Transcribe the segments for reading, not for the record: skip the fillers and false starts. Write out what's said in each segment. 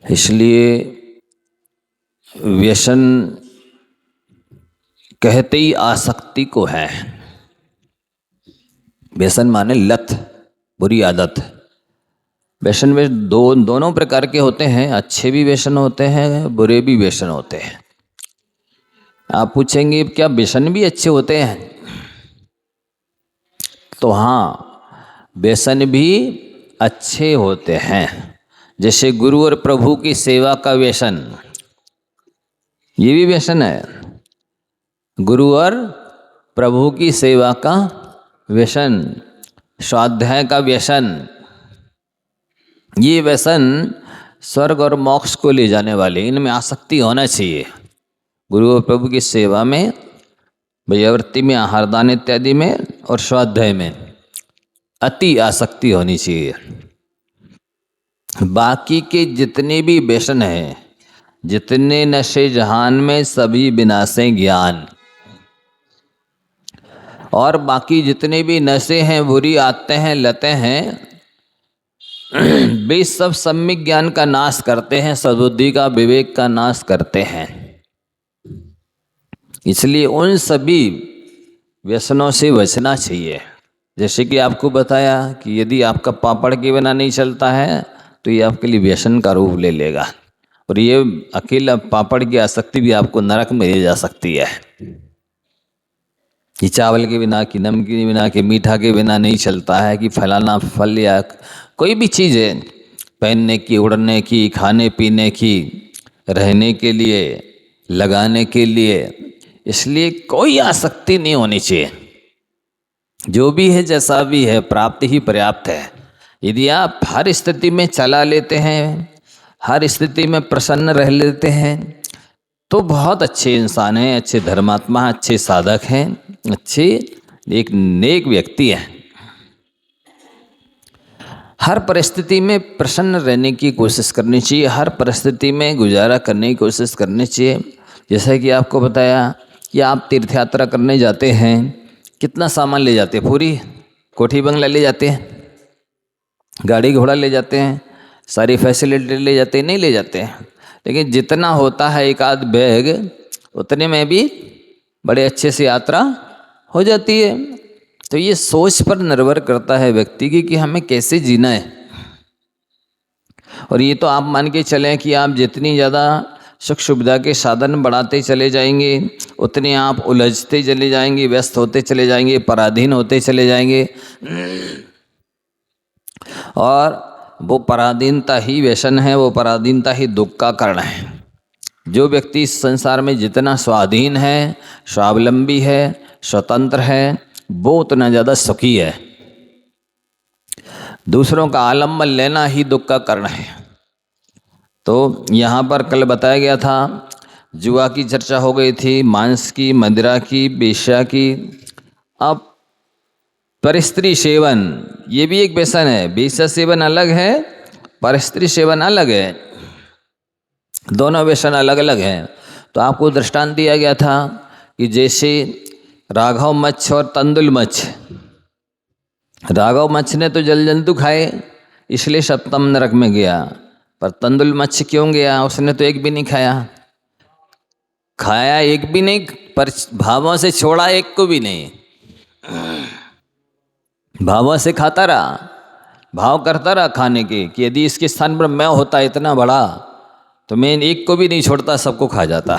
इसलिए व्यसन कहते ही आसक्ति को है। व्यसन माने लत, बुरी आदत। व्यसन में दोनों प्रकार के होते हैं, अच्छे भी व्यसन होते हैं, बुरे भी व्यसन होते हैं। आप पूछेंगे क्या व्यसन भी अच्छे होते हैं? तो हाँ, व्यसन भी अच्छे होते हैं। जैसे गुरु और प्रभु की सेवा का व्यसन, ये भी व्यसन है। गुरु और प्रभु की सेवा का व्यसन, स्वाध्याय का व्यसन, ये व्यसन स्वर्ग और मोक्ष को ले जाने वाले, इनमें आसक्ति होना चाहिए। गुरु और प्रभु की सेवा में, भैयावृत्ति में, आहारदान इत्यादि में और स्वाध्याय में अति आसक्ति होनी चाहिए। बाकी के जितने भी व्यसन हैं, जितने नशे जहान में सभी विनाशे ज्ञान, और बाकी जितने भी नशे हैं, बुरी आदतें हैं, लतें हैं, वे सब सम्यक ज्ञान का नाश करते हैं, सद्बुद्धि का, विवेक का नाश करते हैं। इसलिए उन सभी व्यसनों से बचना चाहिए। जैसे कि आपको बताया कि यदि आपका पापड़ के बिना नहीं चलता है तो ये आपके लिए व्यसन का रूप ले लेगा, और ये अकेला पापड़ की आसक्ति भी आपको नरक में ले जा सकती है। कि चावल के बिना, कि नमकीन के बिना, कि मीठा के बिना नहीं चलता है, कि फलाना फल या कोई भी चीज़ है, पहनने की, उड़ने की, खाने पीने की, रहने के लिए, लगाने के लिए, इसलिए कोई आसक्ति नहीं होनी चाहिए। जो भी है, जैसा भी है, प्राप्त ही पर्याप्त है। यदि आप हर स्थिति में चला लेते हैं, हर स्थिति में प्रसन्न रह लेते हैं, तो बहुत अच्छे इंसान हैं, अच्छे धर्मात्मा, अच्छे साधक हैं, अच्छे एक नेक व्यक्ति हैं। हर परिस्थिति में प्रसन्न रहने की कोशिश करनी चाहिए, हर परिस्थिति में गुजारा करने की कोशिश करनी चाहिए। जैसा कि आपको बताया कि आप तीर्थ यात्रा करने जाते हैं, कितना सामान ले जाते हैं? पूरी कोठी बंगला ले जाते हैं, गाड़ी घोड़ा ले जाते हैं, सारी फैसिलिटी ले जाते हैं? नहीं ले जाते हैं। लेकिन जितना होता है एक आध बैग, उतने में भी बड़े अच्छे से यात्रा हो जाती है। तो ये सोच पर निर्भर करता है व्यक्ति की कि हमें कैसे जीना है। और ये तो आप मान के चलें कि आप जितनी ज़्यादा सुख सुविधा के साधन बढ़ाते चले जाएंगे, उतने आप उलझते चले जाएंगे, व्यस्त होते चले जाएंगे, पराधीन होते चले जाएंगे, और वो पराधीनता ही व्यसन है, वो पराधीनता ही दुख का कारण है। जो व्यक्ति इस संसार में जितना स्वाधीन है, स्वावलंबी है, स्वतंत्र है, वो उतना ज़्यादा सुखी है। दूसरों का आलम्बन लेना ही दुख का कारण है। तो यहाँ पर कल बताया गया था, जुआ की चर्चा हो गई थी, मांस की, मदिरा की, वेश्या की। अब परस्त्री सेवन, ये भी एक व्यसन है। वेश्या सेवन अलग है, परस्त्री सेवन अलग है, दोनों व्यसन अलग अलग हैं। तो आपको दृष्टांत दिया गया था कि जैसे राघव मच्छ और तंदुल मच्छ। राघव मच्छ ने तो जल जंतु खाए, इसलिए सप्तम नरक में गया। पर तंदुल मच्छ क्यों गया? उसने तो एक भी नहीं खाया। खाया एक भी नहीं, पर भावों से छोड़ा एक को भी नहीं। भावों से खाता रहा, भाव करता रहा खाने के कि यदि इसके स्थान पर मैं होता इतना बड़ा, तो मैं एक को भी नहीं छोड़ता, सबको खा जाता।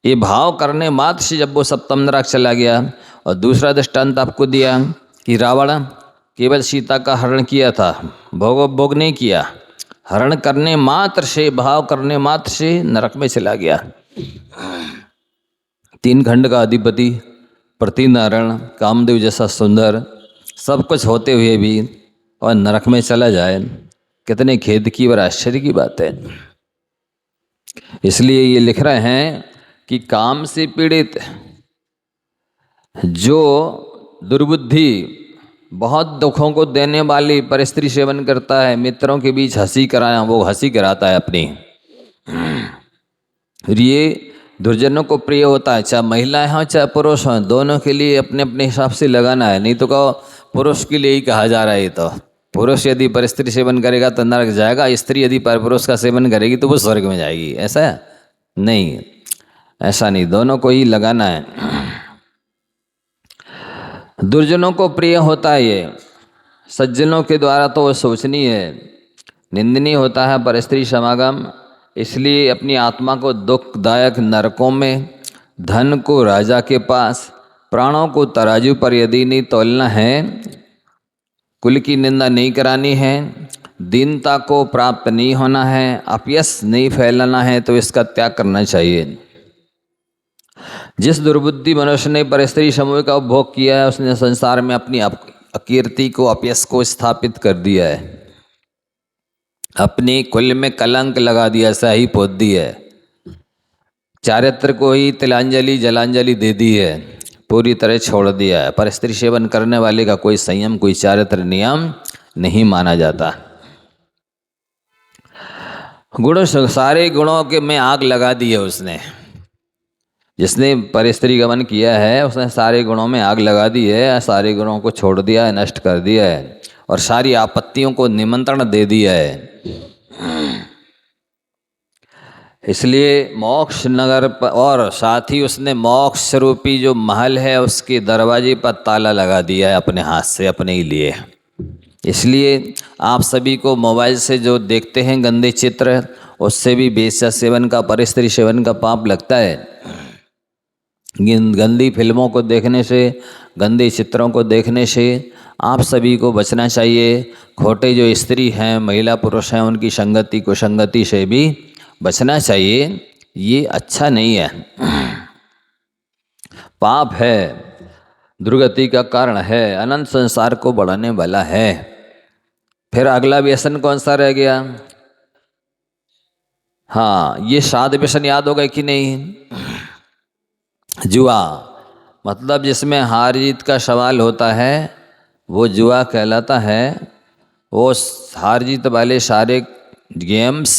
ये भाव करने मात्र से जब वो सप्तम नरक चला गया। और दूसरा दृष्टांत आपको दिया कि रावण केवल सीता का हरण किया था, भोग नहीं किया। हरण करने मात्र से, भाव करने मात्र से नरक में चला गया। 3 खंड का अधिपति, प्रतिनारायण, कामदेव जैसा सुंदर, सब कुछ होते हुए भी और नरक में चला जाए, कितने खेद की और आश्चर्य की बात है। इसलिए ये लिख रहे हैं कि काम से पीड़ित जो दुर्बुद्धि, बहुत दुखों को देने वाली परस्त्री सेवन करता है, मित्रों के बीच हंसी कराना, वो हंसी कराता है अपनी। ये दुर्जनों को प्रिय होता है, चाहे महिलाएं हों चाहे पुरुष हों, दोनों के लिए अपने अपने हिसाब से लगाना है। नहीं तो कहो पुरुष के लिए ही कहा जा रहा है, ये तो पुरुष यदि पर स्त्री सेवन करेगा तो नरक जाएगा, स्त्री यदि पर पुरुष का सेवन करेगी तो वो स्वर्ग में जाएगी, ऐसा है? नहीं, ऐसा नहीं, दोनों को ही लगाना है। दुर्जनों को प्रिय होता है ये, सज्जनों के द्वारा तो वो शोचनीय है, निंदनीय होता है पर स्त्री समागम। इसलिए अपनी आत्मा को दुखदायक नरकों में, धन को राजा के पास, प्राणों को तराजू पर यदि नहीं तोलना है, कुल की निंदा नहीं करानी है, दीनता को प्राप्त नहीं होना है, अपयश नहीं फैलाना है, तो इसका त्याग करना चाहिए। जिस दुर्बुद्धि मनुष्य ने पर स्त्री समूह का उपभोग किया है, उसने संसार में अपनी अकीर्ति को, अपयश को स्थापित कर दिया है, अपनी कुल में कलंक लगा दिया, स्याही पोत दी है, चारित्र को ही तिलांजलि जलांजलि दे दी है, पूरी तरह छोड़ दिया है। पर स्त्री सेवन करने वाले का कोई संयम, कोई चारित्र नियम नहीं माना जाता। गुण, सारे गुणों के में आग लगा दी है उसने, जिसने पर स्त्री गमन किया है उसने सारे गुणों में आग लगा दी है, सारे गुणों को छोड़ दिया है, नष्ट कर दिया है, और सारी आपत्तियों को निमंत्रण दे दिया है। इसलिए मोक्ष नगर पर, और साथ ही उसने मोक्ष रूपी जो महल है उसके दरवाजे पर ताला लगा दिया है अपने हाथ से, अपने ही लिए। इसलिए आप सभी को मोबाइल से जो देखते हैं गंदे चित्र, उससे भी वेश्या सेवन का, पर स्त्री सेवन का पाप लगता है। गंदी फिल्मों को देखने से, गंदे चित्रों को देखने से आप सभी को बचना चाहिए। खोटे जो स्त्री हैं, महिला पुरुष हैं, उनकी संगति कुसंगति से भी बचना चाहिए। ये अच्छा नहीं है, पाप है, दुर्गति का कारण है, अनंत संसार को बढ़ाने वाला है। फिर अगला व्यसन कौन सा रह गया? हाँ, ये 7 व्यसन याद हो गए कि नहीं? जुआ, मतलब जिसमें हार जीत का सवाल होता है वो जुआ कहलाता है। वो हार जीत वाले सारे गेम्स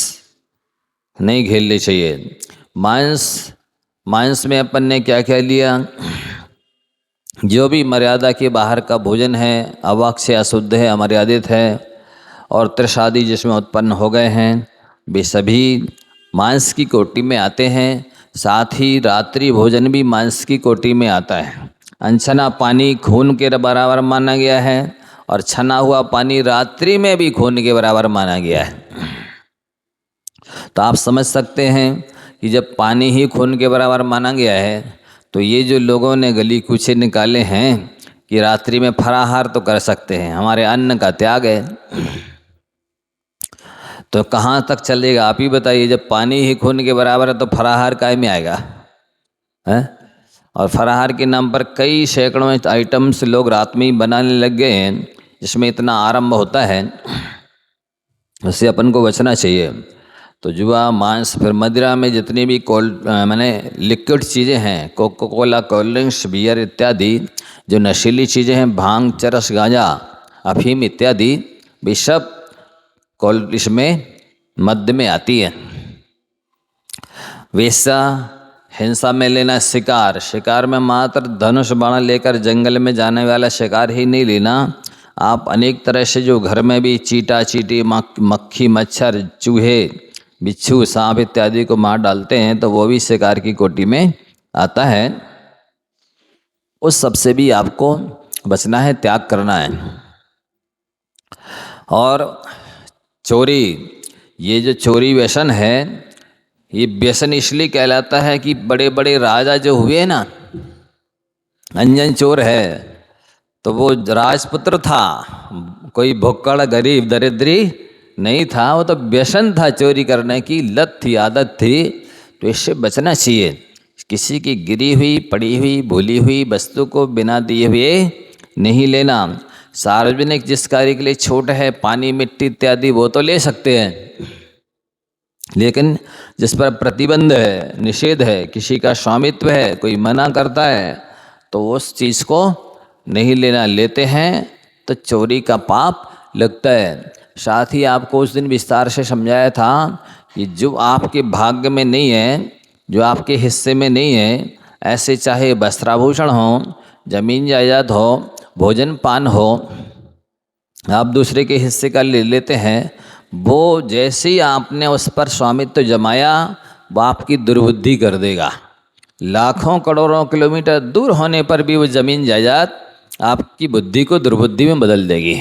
नहीं खेलने चाहिए। मांस में अपन ने क्या क्या लिया? जो भी मर्यादा के बाहर का भोजन है, अवाक से अशुद्ध है, अमर्यादित है, और त्रिशादी जिसमें उत्पन्न हो गए हैं, वे सभी मांस की कोटि में आते हैं। साथ ही रात्रि भोजन भी मांस की कोटि में आता है। अनछना पानी खून के बराबर माना गया है, और छना हुआ पानी रात्रि में भी खून के बराबर माना गया है। तो आप समझ सकते हैं कि जब पानी ही खून के बराबर माना गया है, तो ये जो लोगों ने गली कूचे निकाले हैं कि रात्रि में फलाहार तो कर सकते हैं, हमारे अन्न का त्याग है, तो कहाँ तक चलेगा? आप ही बताइए। जब पानी ही खून के बराबर है तो फलाहार काय में आएगा है? और फलाहार के नाम पर कई सैकड़ों आइटम्स लोग रात में ही बनाने लग गए हैं, जिसमें इतना आरंभ होता है, उससे अपन को बचना चाहिए। तो जुआ, मांस, फिर मदिरा में जितनी भी लिक्विड चीज़ें हैं, coca cola, cold drinks, beer इत्यादि, जो नशीली चीज़ें हैं, भांग, चरस, गांजा, अफीम इत्यादि, भी सब इसमें मध्य में आती है। वेश्या, हिंसा में लेना शिकार, शिकार में मात्र धनुष बाण लेकर जंगल में जाने वाला शिकार ही नहीं लेना, आप अनेक तरह से जो घर में भी चीटा चीटी, मक्खी, मच्छर, चूहे, बिच्छू, सांप इत्यादि को मार डालते हैं, तो वो भी शिकार की कोटि में आता है। उस सबसे भी आपको बचना है, त्याग करना है। और चोरी, ये जो चोरी व्यसन है, ये व्यसन इसलिए कहलाता है कि बड़े बड़े राजा जो हुए ना, अंजन चोर है, तो वो राजपुत्र था, कोई भुक्कड़ गरीब दरिद्री नहीं था, वो तो व्यसन था, चोरी करने की लत थी, आदत थी। तो इससे बचना चाहिए। किसी की गिरी हुई, पड़ी हुई, भूली हुई वस्तु को बिना दिए हुए नहीं लेना। सार्वजनिक जिस कार्य के लिए छूट है, पानी, मिट्टी इत्यादि, वो तो ले सकते हैं, लेकिन जिस पर प्रतिबंध है, निषेध है, किसी का स्वामित्व है, कोई मना करता है, तो उस चीज़ को नहीं लेना। लेते हैं तो चोरी का पाप लगता है। साथ ही आपको उस दिन विस्तार से समझाया था कि जो आपके भाग्य में नहीं है, जो आपके हिस्से में नहीं है, ऐसे चाहे वस्त्राभूषण हो, जमीन जायदाद हो, भोजन पान हो, आप दूसरे के हिस्से का ले लेते हैं, वो जैसे ही आपने उस पर स्वामित्व जमाया वो आपकी दुर्बुद्धि कर देगा। लाखों करोड़ों किलोमीटर दूर होने पर भी वो ज़मीन जायदाद आपकी बुद्धि को दुर्बुद्धि में बदल देगी।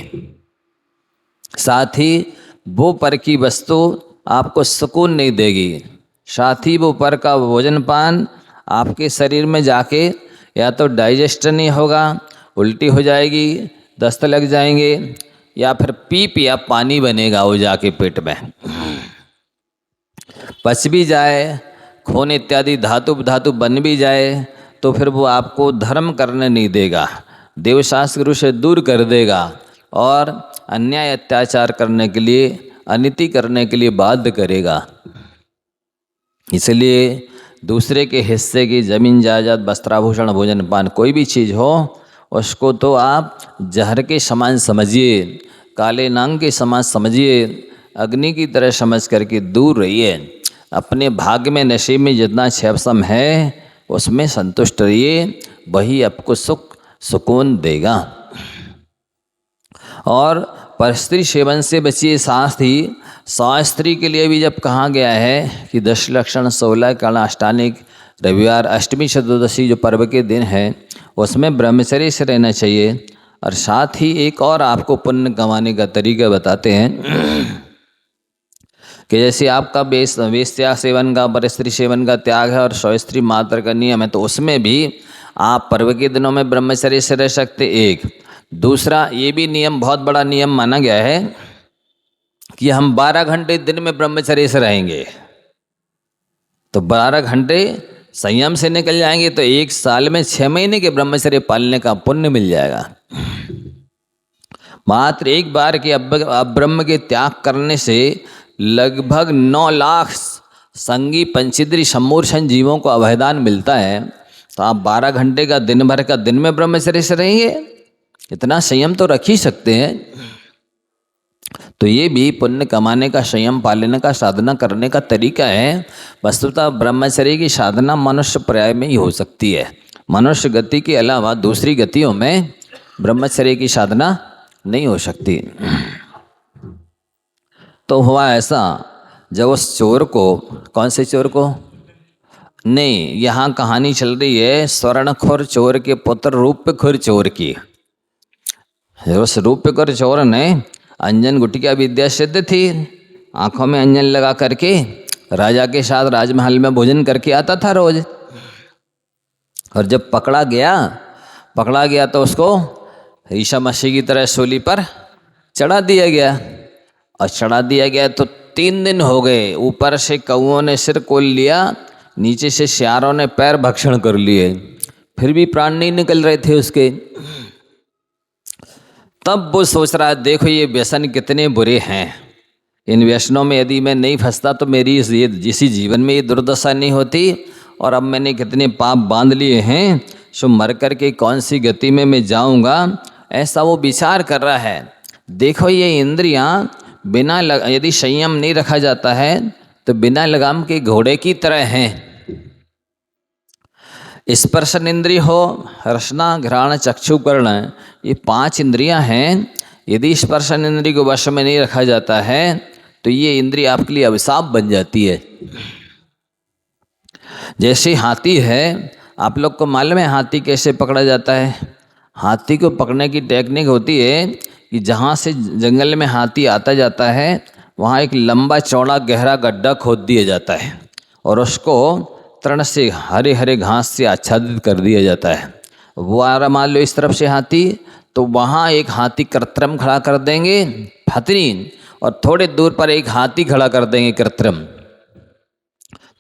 साथ ही वो पर की वस्तु आपको सुकून नहीं देगी। साथ ही वो पर का भोजन पान आपके शरीर में जाके या तो डाइजेस्ट नहीं होगा, उल्टी हो जाएगी, दस्त लग जाएंगे, या फिर पीप या पानी बनेगा वो जाके पेट में। पच भी जाए, खून इत्यादि धातु बन भी जाए तो फिर वो आपको धर्म करने नहीं देगा, देवशास्त्र गुरु से दूर कर देगा और अन्याय अत्याचार करने के लिए, अनिति करने के लिए बाध्य करेगा। इसलिए दूसरे के हिस्से की जमीन जायदाद, वस्त्राभूषण, भोजन पान, कोई भी चीज़ हो उसको तो आप जहर के समान समझिए, काले नांग के समान समझिए, अग्नि की तरह समझ करके दूर रहिए। अपने भाग्य में, नसीब में जितना क्षयसम है उसमें संतुष्ट रहिए, वही आपको सुकून देगा। और परस्त्री सेवन से बचिए। साथ ही शास्त्री के लिए भी जब कहा गया है कि 10 लक्षण 16 कर्ण अष्टानिक रविवार अष्टमी चतुर्दशी जो पर्व के दिन हैं उसमें ब्रह्मचर्य से रहना चाहिए। और साथ ही एक और आपको पुण्य कमाने का तरीका बताते हैं कि जैसे आपका वेश्या सेवन का, परस्त्री सेवन का त्याग है और स्वस्त्री मात्र का नियम है, तो उसमें भी आप पर्व के दिनों में ब्रह्मचर्य से रह सकते। एक दूसरा ये भी नियम, बहुत बड़ा नियम माना गया है कि हम 12 घंटे दिन में ब्रह्मचर्य से रहेंगे, तो 12 घंटे संयम से निकल जाएंगे तो 1 साल में 6 महीने के ब्रह्मचर्य पालने का पुण्य मिल जाएगा। मात्र एक बार के अब्रह्म के त्याग करने से लगभग 9 लाख संगी पंचेंद्रिय सम्मूर्छन जीवों को अभयदान मिलता है। तो आप 12 घंटे का दिन भर का दिन में ब्रह्मचर्य से रहेंगे, इतना संयम तो रख ही सकते हैं। तो ये भी पुण्य कमाने का, संयम पालने का, साधना करने का तरीका है। वस्तुतः ब्रह्मचर्य की साधना मनुष्य पर्याय में ही हो सकती है। मनुष्य गति के अलावा दूसरी गतियों में ब्रह्मचर्य की साधना नहीं हो सकती। तो हुआ ऐसा, जब उस चोर को, कौन से चोर को, नहीं, यहाँ कहानी चल रही है स्वर्णखोर चोर के पुत्र रूप्यखोर चोर की। उस रूप्यखोर चोर ने अंजन गुटिका विद्या सिद्ध थी, आंखों में अंजन लगा करके राजा के साथ राजमहल में भोजन करके आता था रोज। और जब पकड़ा गया तो उसको ईसा मसीह की तरह सूली पर चढ़ा दिया गया। और चढ़ा दिया गया तो 3 दिन हो गए। ऊपर से कौओं ने सिर खोल लिया, नीचे से सियारों ने पैर भक्षण कर लिए, फिर भी प्राण नहीं निकल रहे थे उसके। तब वो सोच रहा है, देखो ये व्यसन कितने बुरे हैं, इन व्यसनों में यदि मैं नहीं फंसता तो मेरी इसी जीवन में ये दुर्दशा नहीं होती। और अब मैंने कितने पाप बांध लिए हैं, सो मर कर के कौन सी गति में मैं जाऊंगा, ऐसा वो विचार कर रहा है। देखो ये इंद्रियां बिना यदि संयम नहीं रखा जाता है तो बिना लगाम के घोड़े की तरह हैं। स्पर्शन इंद्रिय हो, रसना, घ्राण, चक्षु, कर्ण, ये 5 इंद्रियां हैं। यदि स्पर्शन इंद्रिय को वश में नहीं रखा जाता है तो ये इंद्रिय आपके लिए अभिशाप बन जाती है। जैसे हाथी है, आप लोग को मालूम है हाथी कैसे पकड़ा जाता है? हाथी को पकड़ने की टेक्निक होती है कि जहाँ से जंगल में हाथी आता जाता है वहाँ एक लंबा चौड़ा गहरा गड्ढा खोद दिया जाता है और उसको तृण से, हरे हरे घास से आच्छादित कर दिया जाता है। वो आ रहा मान लो इस तरफ से हाथी, तो वहाँ एक हाथी कृत्रिम खड़ा कर देंगे हथनी, और थोड़े दूर पर एक हाथी खड़ा कर देंगे कृत्रिम।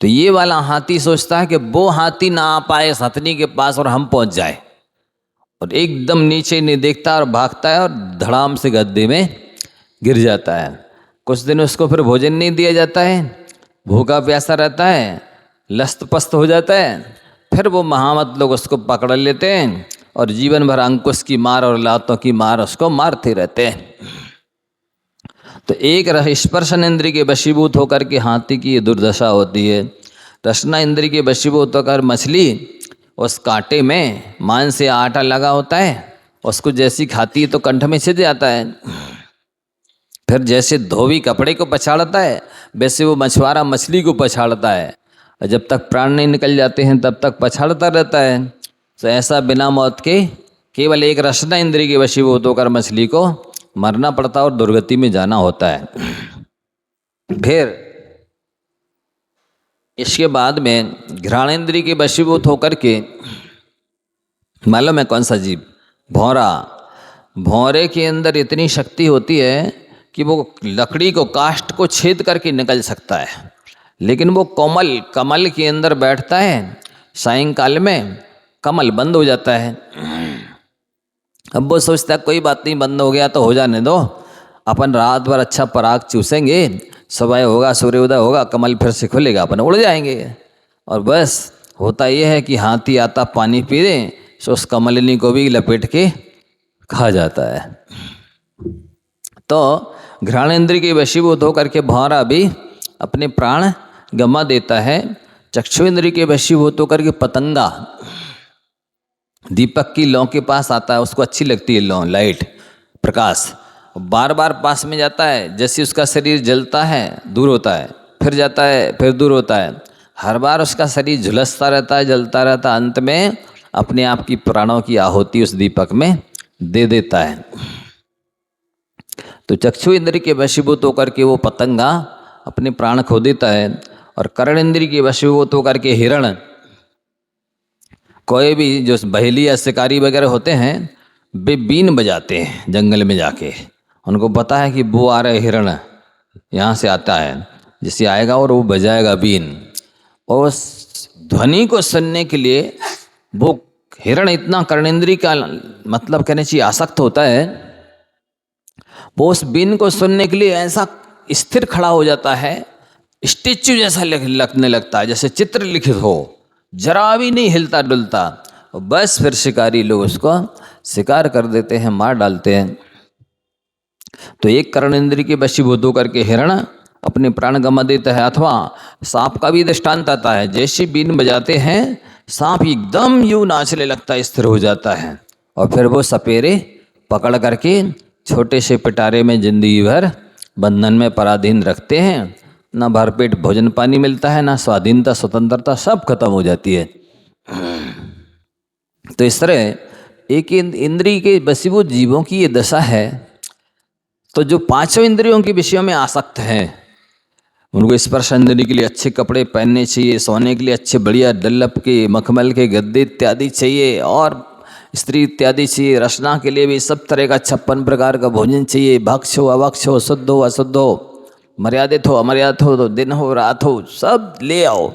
तो ये वाला हाथी सोचता है कि वो हाथी ना आ पाए इस हथनी के पास और हम पहुँच जाए, और एकदम नीचे नहीं देखता और भागता है और धड़ाम से गड्ढे में गिर जाता है। कुछ दिन उसको फिर भोजन नहीं दिया जाता है, भूखा प्यासा रहता है, लस्त पस्त हो जाता है। फिर वो महामत लोग उसको पकड़ लेते हैं और जीवन भर अंकुश की मार और लातों की मार उसको मारते रहते हैं। तो एक स्पर्शन इंद्रिय के वशीभूत होकर के हाथी की ये दुर्दशा होती है। रसना इंद्रिय के वशीभूत होकर मछली उस कांटे में मांस से आटा लगा होता है, उसको जैसी खाती है तो कंठ में छिद जाता है। फिर जैसे धोबी कपड़े को पछाड़ता है वैसे वो मछुआरा मछली को पछाड़ता है, और जब तक प्राण नहीं निकल जाते हैं तब तक पछाड़ता रहता है। तो ऐसा बिना मौत के केवल एक रसना इंद्रिय के वशीभूत होकर मछली को मरना पड़ता और दुर्गति में जाना होता है। फिर इसके बाद में घ्राणेन्द्रिय के वशीभूत होकर के, मालूम है कौन सा जीव? भौरा। भौरे के अंदर इतनी शक्ति होती है कि वो लकड़ी को, काष्ठ को छेद करके निकल सकता है, लेकिन वो कमल के अंदर बैठता है, सायंकाल में कमल बंद हो जाता है। अब वो सोचता है कोई बात नहीं, बंद हो गया तो हो जाने दो, अपन रात भर अच्छा पराग चूसेंगे, सुबह होगा सूर्योदय होगा, कमल फिर से खुलेगा, अपन उड़ जाएंगे। और बस होता यह है कि हाथी आता पानी पी दे तो उस कमलिनी को भी लपेट के खा जाता है। तो घ्राणेन्द्रिय के वशीभूत होकर के भौरा भी अपने प्राण गंवा देता है। चक्षु इंद्रिय के वशीभूत होकर के पतंगा दीपक की लौ के पास आता है, उसको अच्छी लगती है लौ, लाइट, प्रकाश, बार बार पास में जाता है। जैसे उसका शरीर जलता है दूर होता है, फिर जाता है फिर दूर होता है, हर बार उसका शरीर झुलसता रहता है, जलता रहता है, अंत में अपने आप की प्राणों की आहुति उस दीपक में दे देता है। तो चक्षु इंद्रिय के वशीभूत होकर के वो पतंगा अपने प्राण खो देता है। और कर्ण इंद्रिय के वशीभूत होकर के हिरण, कोई भी जो बहेली या शिकारी वगैरह होते हैं वे बीन बजाते हैं जंगल में जाके, उनको पता है कि वो आ रहे हिरण यहाँ से आता है, जिससे आएगा और वो बजाएगा बीन, और उस ध्वनि को सुनने के लिए वो हिरण इतना कर्णेंद्रिय का मतलब कहने चाहिए आसक्त होता है, वो उस बीन को सुनने के लिए ऐसा स्थिर खड़ा हो जाता है, स्टेच्यू जैसा लगने लगता है, जैसे चित्र लिखित हो, जरा भी नहीं हिलता डुलता। बस फिर शिकारी लोग उसको शिकार कर देते हैं, मार डालते हैं। तो एक कर्णेंद्रिय के वशीभूत होकर के हिरण अपने प्राण गंवा देता है। अथवा सांप का भी दृष्टांत आता है, जैसे बीन बजाते हैं सांप एकदम यूं नाचने लगता है, स्थिर हो जाता है, और फिर वो सपेरे पकड़ करके छोटे से पिटारे में जिंदगी भर बंधन में पराधीन रखते हैं। ना भरपेट भोजन पानी मिलता है, ना स्वाधीनता स्वतंत्रता, सब खत्म हो जाती है। तो इस तरह एक इंद्रिय के वशीभूत जीवों की ये दशा है। तो जो पांचों इंद्रियों के विषयों में आसक्त हैं, उनको स्पर्श इंद्रिय के लिए अच्छे कपड़े पहनने चाहिए, सोने के लिए अच्छे बढ़िया डल्लप के मखमल के गद्दे इत्यादि चाहिए, और स्त्री इत्यादि चाहिए। रचना के लिए भी सब तरह का 56 प्रकार का भोजन चाहिए, भक्ष हो अभक्ष हो, शुद्ध हो अशुद्ध हो, मर्यादित हो अमर्यादित हो, तो दिन हो रात हो, सब ले आओ।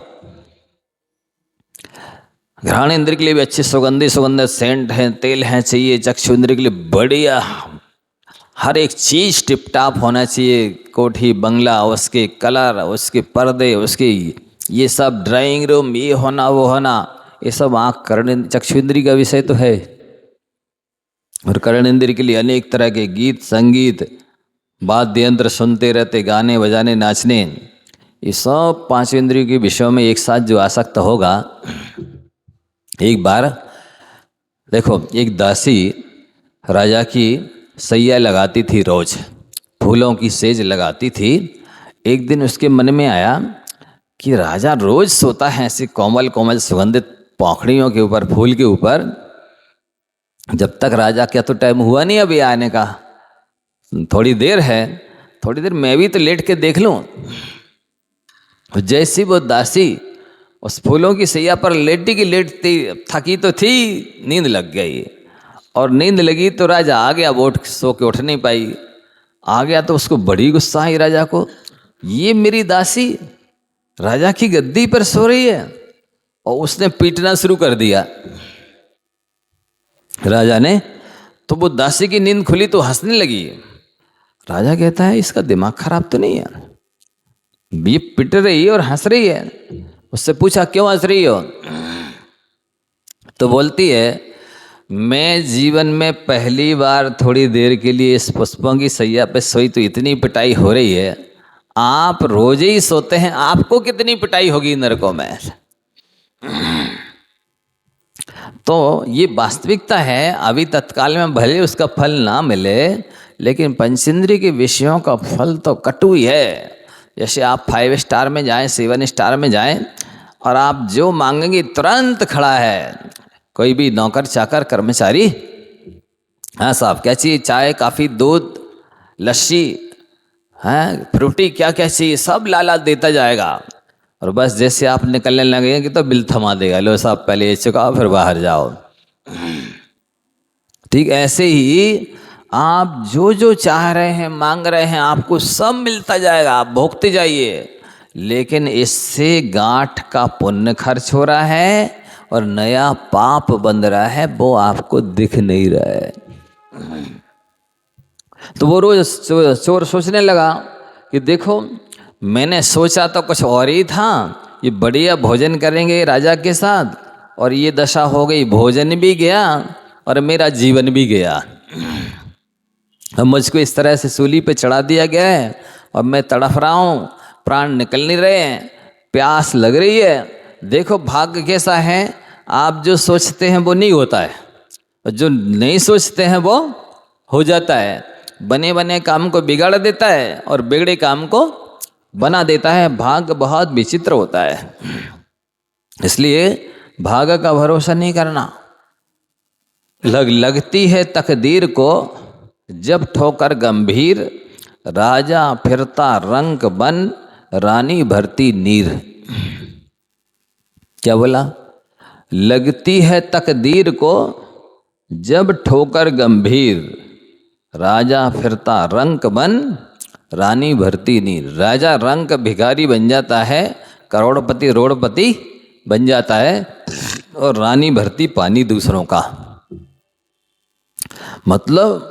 घ्राण इंद्र के लिए भी अच्छे सुगंधित सेंट हैं, तेल हैं चाहिए। चक्षु इंद्र के लिए बढ़िया हर एक चीज टिप टाप होना चाहिए, कोठी बंगला, उसके कलर, उसके पर्दे, उसके ये सब, ड्राइंग रूम, ये होना वो होना, ये सब आँख कर्ण चक्षु इंद्री का विषय तो है। और कर्ण इंद्र के लिए अनेक तरह के गीत संगीत वाद्य यंत्र सुनते रहते, गाने बजाने नाचने, ये सब पांचों इंद्रियों के विषयों में एक साथ जो आसक्त होगा। एक बार देखो, एक दासी राजा की सैया लगाती थी, रोज फूलों की सेज लगाती थी। एक दिन उसके मन में आया कि राजा रोज सोता है ऐसी कोमल कोमल सुगंधित पौखड़ियों के ऊपर, फूल के ऊपर, जब तक राजा क्या तो टाइम हुआ नहीं अभी आने का, थोड़ी देर है, थोड़ी देर मैं भी तो लेट के देख लूं। जैसी वो दासी उस फूलों की सैया पर लेटी की लेटती, थकी तो थी, नींद लग गई, और नींद लगी तो राजा आ गया, वो सो के उठ नहीं पाई। आ गया तो उसको बड़ी गुस्सा आई राजा को, ये मेरी दासी राजा की गद्दी पर सो रही है, और उसने पीटना शुरू कर दिया राजा ने। तो वो दासी की नींद खुली तो हंसने लगी। राजा कहता है इसका दिमाग खराब तो नहीं है, ये पिट रही है और हंस रही है। उससे पूछा क्यों हंस रही हो? तो बोलती है मैं जीवन में पहली बार थोड़ी देर के लिए इस पुष्पों की सैया पे सोई तो इतनी पिटाई हो रही है, आप रोज ही सोते हैं, आपको कितनी पिटाई होगी नरकों में। तो ये वास्तविकता है, अभी तत्काल में भले उसका फल ना मिले, लेकिन पंचेंद्रिय के विषयों का फल तो कटु ही है। जैसे आप 5 स्टार में जाएं, 7 स्टार में जाएं और आप जो मांगेंगे तुरंत खड़ा है। कोई भी नौकर चाकर कर्मचारी, हाँ साहब क्या चाहिए, चाय कॉफ़ी दूध लस्सी हैं फ्रूटी क्या क्या चाहिए सब लाला देता जाएगा। और बस जैसे आप निकलने लगेंगे तो बिल थमा देगा, लो साहब पहले ये चुकाओ फिर बाहर जाओ। ठीक ऐसे ही आप जो जो चाह रहे हैं मांग रहे हैं आपको सब मिलता जाएगा, आप भोगते जाइए। लेकिन इससे गांठ का पुण्य खर्च हो रहा है और नया पाप बन रहा है, वो आपको दिख नहीं रहा है। तो वो रोज चोर सोचने लगा कि देखो मैंने सोचा तो कुछ और ही था, ये बढ़िया भोजन करेंगे राजा के साथ, और ये दशा हो गई, भोजन भी गया और मेरा जीवन भी गया। अब मुझको इस तरह से सूली पे चढ़ा दिया गया है और मैं तड़फ रहा हूँ, प्राण निकल नहीं रहे हैं, प्यास लग रही है। देखो भाग्य कैसा है, आप जो सोचते हैं वो नहीं होता है और जो नहीं सोचते हैं वो हो जाता है। बने बने काम को बिगाड़ देता है और बिगड़े काम को बना देता है। भाग्य बहुत विचित्र होता है, इसलिए भाग्य का भरोसा नहीं करना। लगती है तकदीर को जब ठोकर गंभीर, राजा फिरता रंक बन रानी भरती नीर। क्या बोला? लगती है तकदीर को जब ठोकर गंभीर, राजा फिरता रंक बन रानी भरती नीर। राजा रंक भिखारी बन जाता है, करोड़पति रोड़पति बन जाता है और रानी भरती पानी दूसरों का। मतलब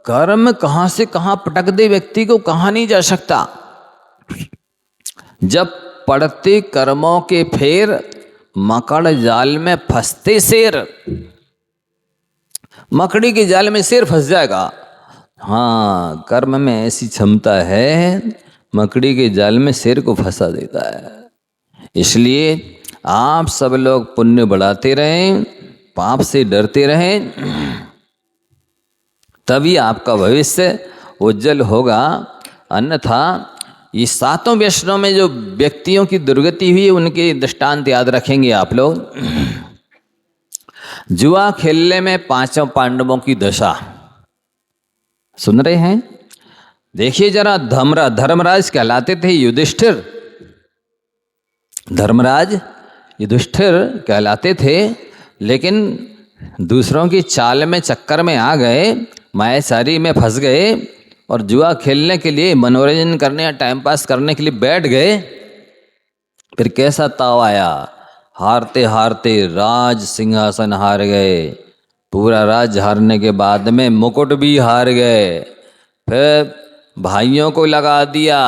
कर्म कहां से कहां पटक दे व्यक्ति को, कहां नहीं जा सकता। जब पड़ते कर्मों के फेर, मकड़ जाल में फंसते शेर। मकड़ी के जाल में शेर फंस जाएगा। हाँ, कर्म में ऐसी क्षमता है, मकड़ी के जाल में शेर को फंसा देता है। इसलिए आप सब लोग पुण्य बढ़ाते रहें, पाप से डरते रहें, तभी आपका भविष्य उज्जवल होगा। अन्यथा ये 7 व्यसनों में जो व्यक्तियों की दुर्गति हुई उनके दृष्टांत याद रखेंगे आप लोग। जुआ खेलने में 5 पांडवों की दशा सुन रहे हैं? देखिए जरा, धर्मराज कहलाते थे युधिष्ठिर, धर्मराज युधिष्ठिर कहलाते थे, लेकिन दूसरों की चाल में चक्कर में आ गए, मायाचारी में फंस गए और जुआ खेलने के लिए, मनोरंजन करने या टाइम पास करने के लिए बैठ गए। फिर कैसा ताव आया, हारते हारते राज सिंहासन हार गए, पूरा राज हारने के बाद में मुकुट भी हार गए, फिर भाइयों को लगा दिया,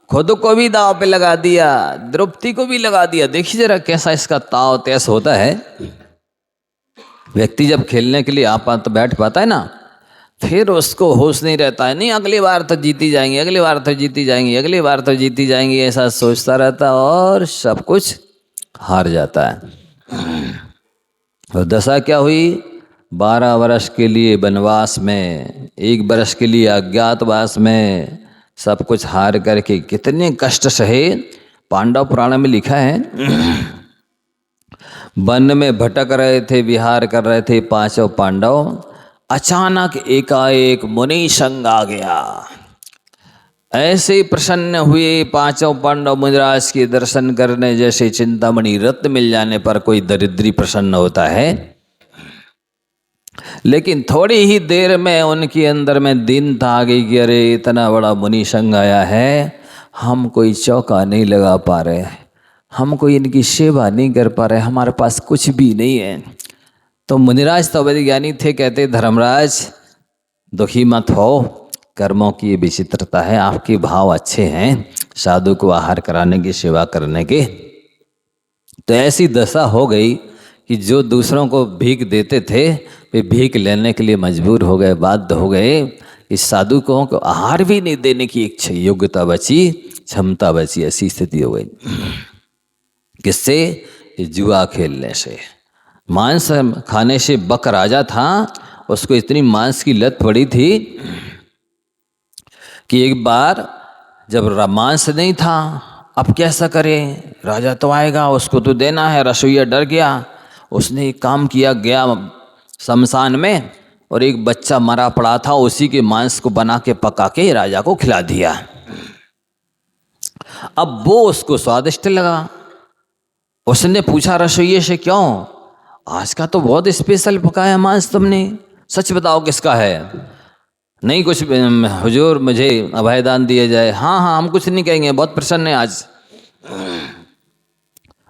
खुद को भी दाव पे लगा दिया, द्रौपदी को भी लगा दिया। देखिए जरा कैसा इसका ताव तैस होता है। व्यक्ति जब खेलने के लिए आप बैठ पाता है ना, फिर उसको होश नहीं रहता है, नहीं अगली बार तो जीती जाएंगे, अगली बार तो जीती जाएंगी, अगली बार तो जीती जाएंगी, ऐसा सोचता रहता और सब कुछ हार जाता है। और दशा क्या हुई? 12 वर्ष के लिए वनवास में, 1 वर्ष के लिए अज्ञातवास में, सब कुछ हार करके कितने कष्ट सहे। पांडव पुराण में लिखा है, वन में भटक रहे थे, विहार कर रहे थे 5 पांडव, अचानक एकाएक मुनि संग आ गया। ऐसे प्रसन्न हुए 5 पांडव मुनिराज के दर्शन करने, जैसे चिंतामणि रत्न मिल जाने पर कोई दरिद्री प्रसन्न होता है। लेकिन थोड़ी ही देर में उनके अंदर में दीनता आ गई कि अरे इतना बड़ा मुनि संग आया है, हम कोई चौका नहीं लगा पा रहे, हम कोई इनकी सेवा नहीं कर पा रहे, हमारे पास कुछ भी नहीं है। तो मुनिराज तो वैज्ञानिक थे, कहते धर्मराज दुखी मत हो, कर्मों की ये विचित्रता है, आपके भाव अच्छे हैं साधु को आहार कराने की, सेवा करने के। तो ऐसी दशा हो गई कि जो दूसरों को भीख देते थे वे भीख लेने के लिए मजबूर हो गए, बाध्य हो गए। इस साधु को आहार भी नहीं देने की इच्छा, योग्यता बची, क्षमता बची, ऐसी स्थिति हो गई। किससे? जुआ खेलने से। मांस खाने से बक राजा था, उसको इतनी मांस की लत पड़ी थी कि एक बार जब मांस नहीं था, अब कैसा करे, राजा तो आएगा, उसको तो देना है। रसोइया डर गया, उसने एक काम किया, गया शमशान में और एक बच्चा मरा पड़ा था, उसी के मांस को बना के पका के राजा को खिला दिया। अब वो उसको स्वादिष्ट लगा। उसने पूछा रसोइये से, क्यों, आज का तो बहुत स्पेशल पकाया मांस तुमने, सच बताओ किसका है। नहीं कुछ हुजूर, मुझे अभयदान दिया जाए। हाँ हाँ, हम कुछ नहीं कहेंगे, बहुत प्रसन्न है आज।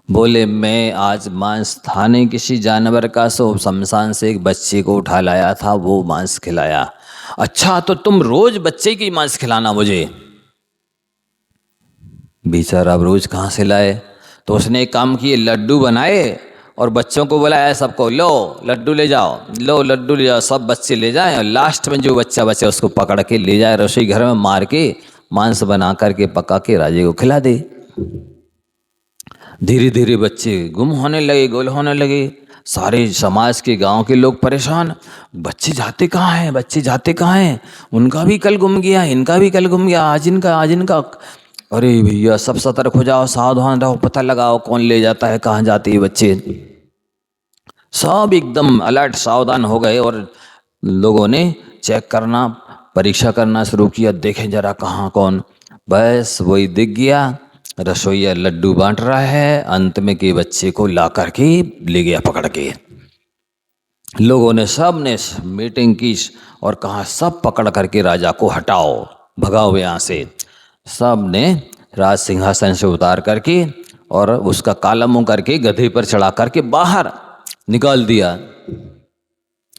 बोले, मैं आज मांस था नहीं किसी जानवर का, सो शमशान से एक बच्चे को उठा लाया था, वो मांस खिलाया। अच्छा, तो तुम रोज बच्चे की मांस खिलाना मुझे। बेचारा अब रोज कहाँ से लाए, तो उसने एक काम किए, लड्डू बनाए और बच्चों को बुलाया सबको, लो लड्डू ले जाओ, लो लड्डू ले जाओ। सब बच्चे ले जाएं और लास्ट में जो बच्चा बचे उसको पकड़ के ले जाए रसोई घर में, मार के मांस बना करके पका के राजे को खिला दे। धीरे धीरे बच्चे गुम होने लगे, गोल होने लगे। सारे समाज के गांव के लोग परेशान, बच्चे जाते कहाँ हैं, बच्चे जाते कहाँ हैं, उनका भी कल गुम गया, इनका भी कल गुम गया, आज इनका आज इनका। अरे भैया, सब सतर्क हो जाओ, सावधान रहो, पता लगाओ कौन ले जाता है, कहाँ जाते हैं बच्चे। सब एकदम अलर्ट सावधान हो गए और लोगों ने चेक करना, परीक्षा करना शुरू किया, देखें जरा कहाँ कौन। बस वही दिख गया, रसोइया लड्डू बांट रहा है, अंत में के बच्चे को ला करके ले गया पकड़ के। लोगों ने सब ने मीटिंग की और कहा, सब पकड़ करके राजा को हटाओ, भगाओ यहाँ से। सब ने राज सिंहासन से उतार करके और उसका काला मुंह करके गधे पर चढ़ा करके बाहर निकाल दिया।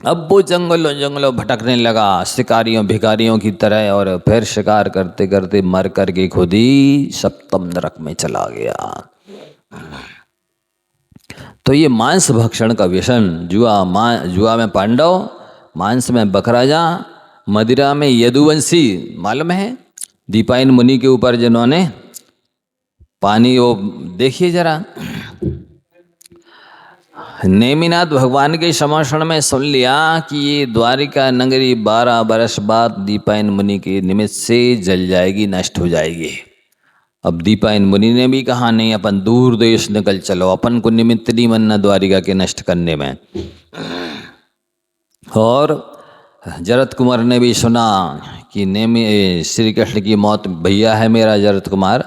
अब वो जंगलों जंगलों भटकने लगा शिकारियों भिखारियों की तरह, और फिर शिकार करते करते मर करके खुद ही सप्तम नरक में चला गया। तो ये मांस भक्षण का व्यसन, जुआ में पांडव, मांस में बकराजा, मदिरा में यदुवंशी, मालूम है दीपायन मुनि के ऊपर जिन्होंने पानी, वो देखिए जरा, नेमिनाथ भगवान के समर्षण में सुन लिया कि ये द्वारिका नगरी 12 बरस बाद दीपायन मुनि के निमित्त से जल जाएगी, नष्ट हो जाएगी। अब दीपायन मुनि ने भी कहा, नहीं, अपन दूर देश निकल चलो, अपन को निमित्त नहीं बनना द्वारिका के नष्ट करने में। और जरत कुमार ने भी सुना कि श्री कृष्ण की मौत, भैया है मेरा जरत कुमार,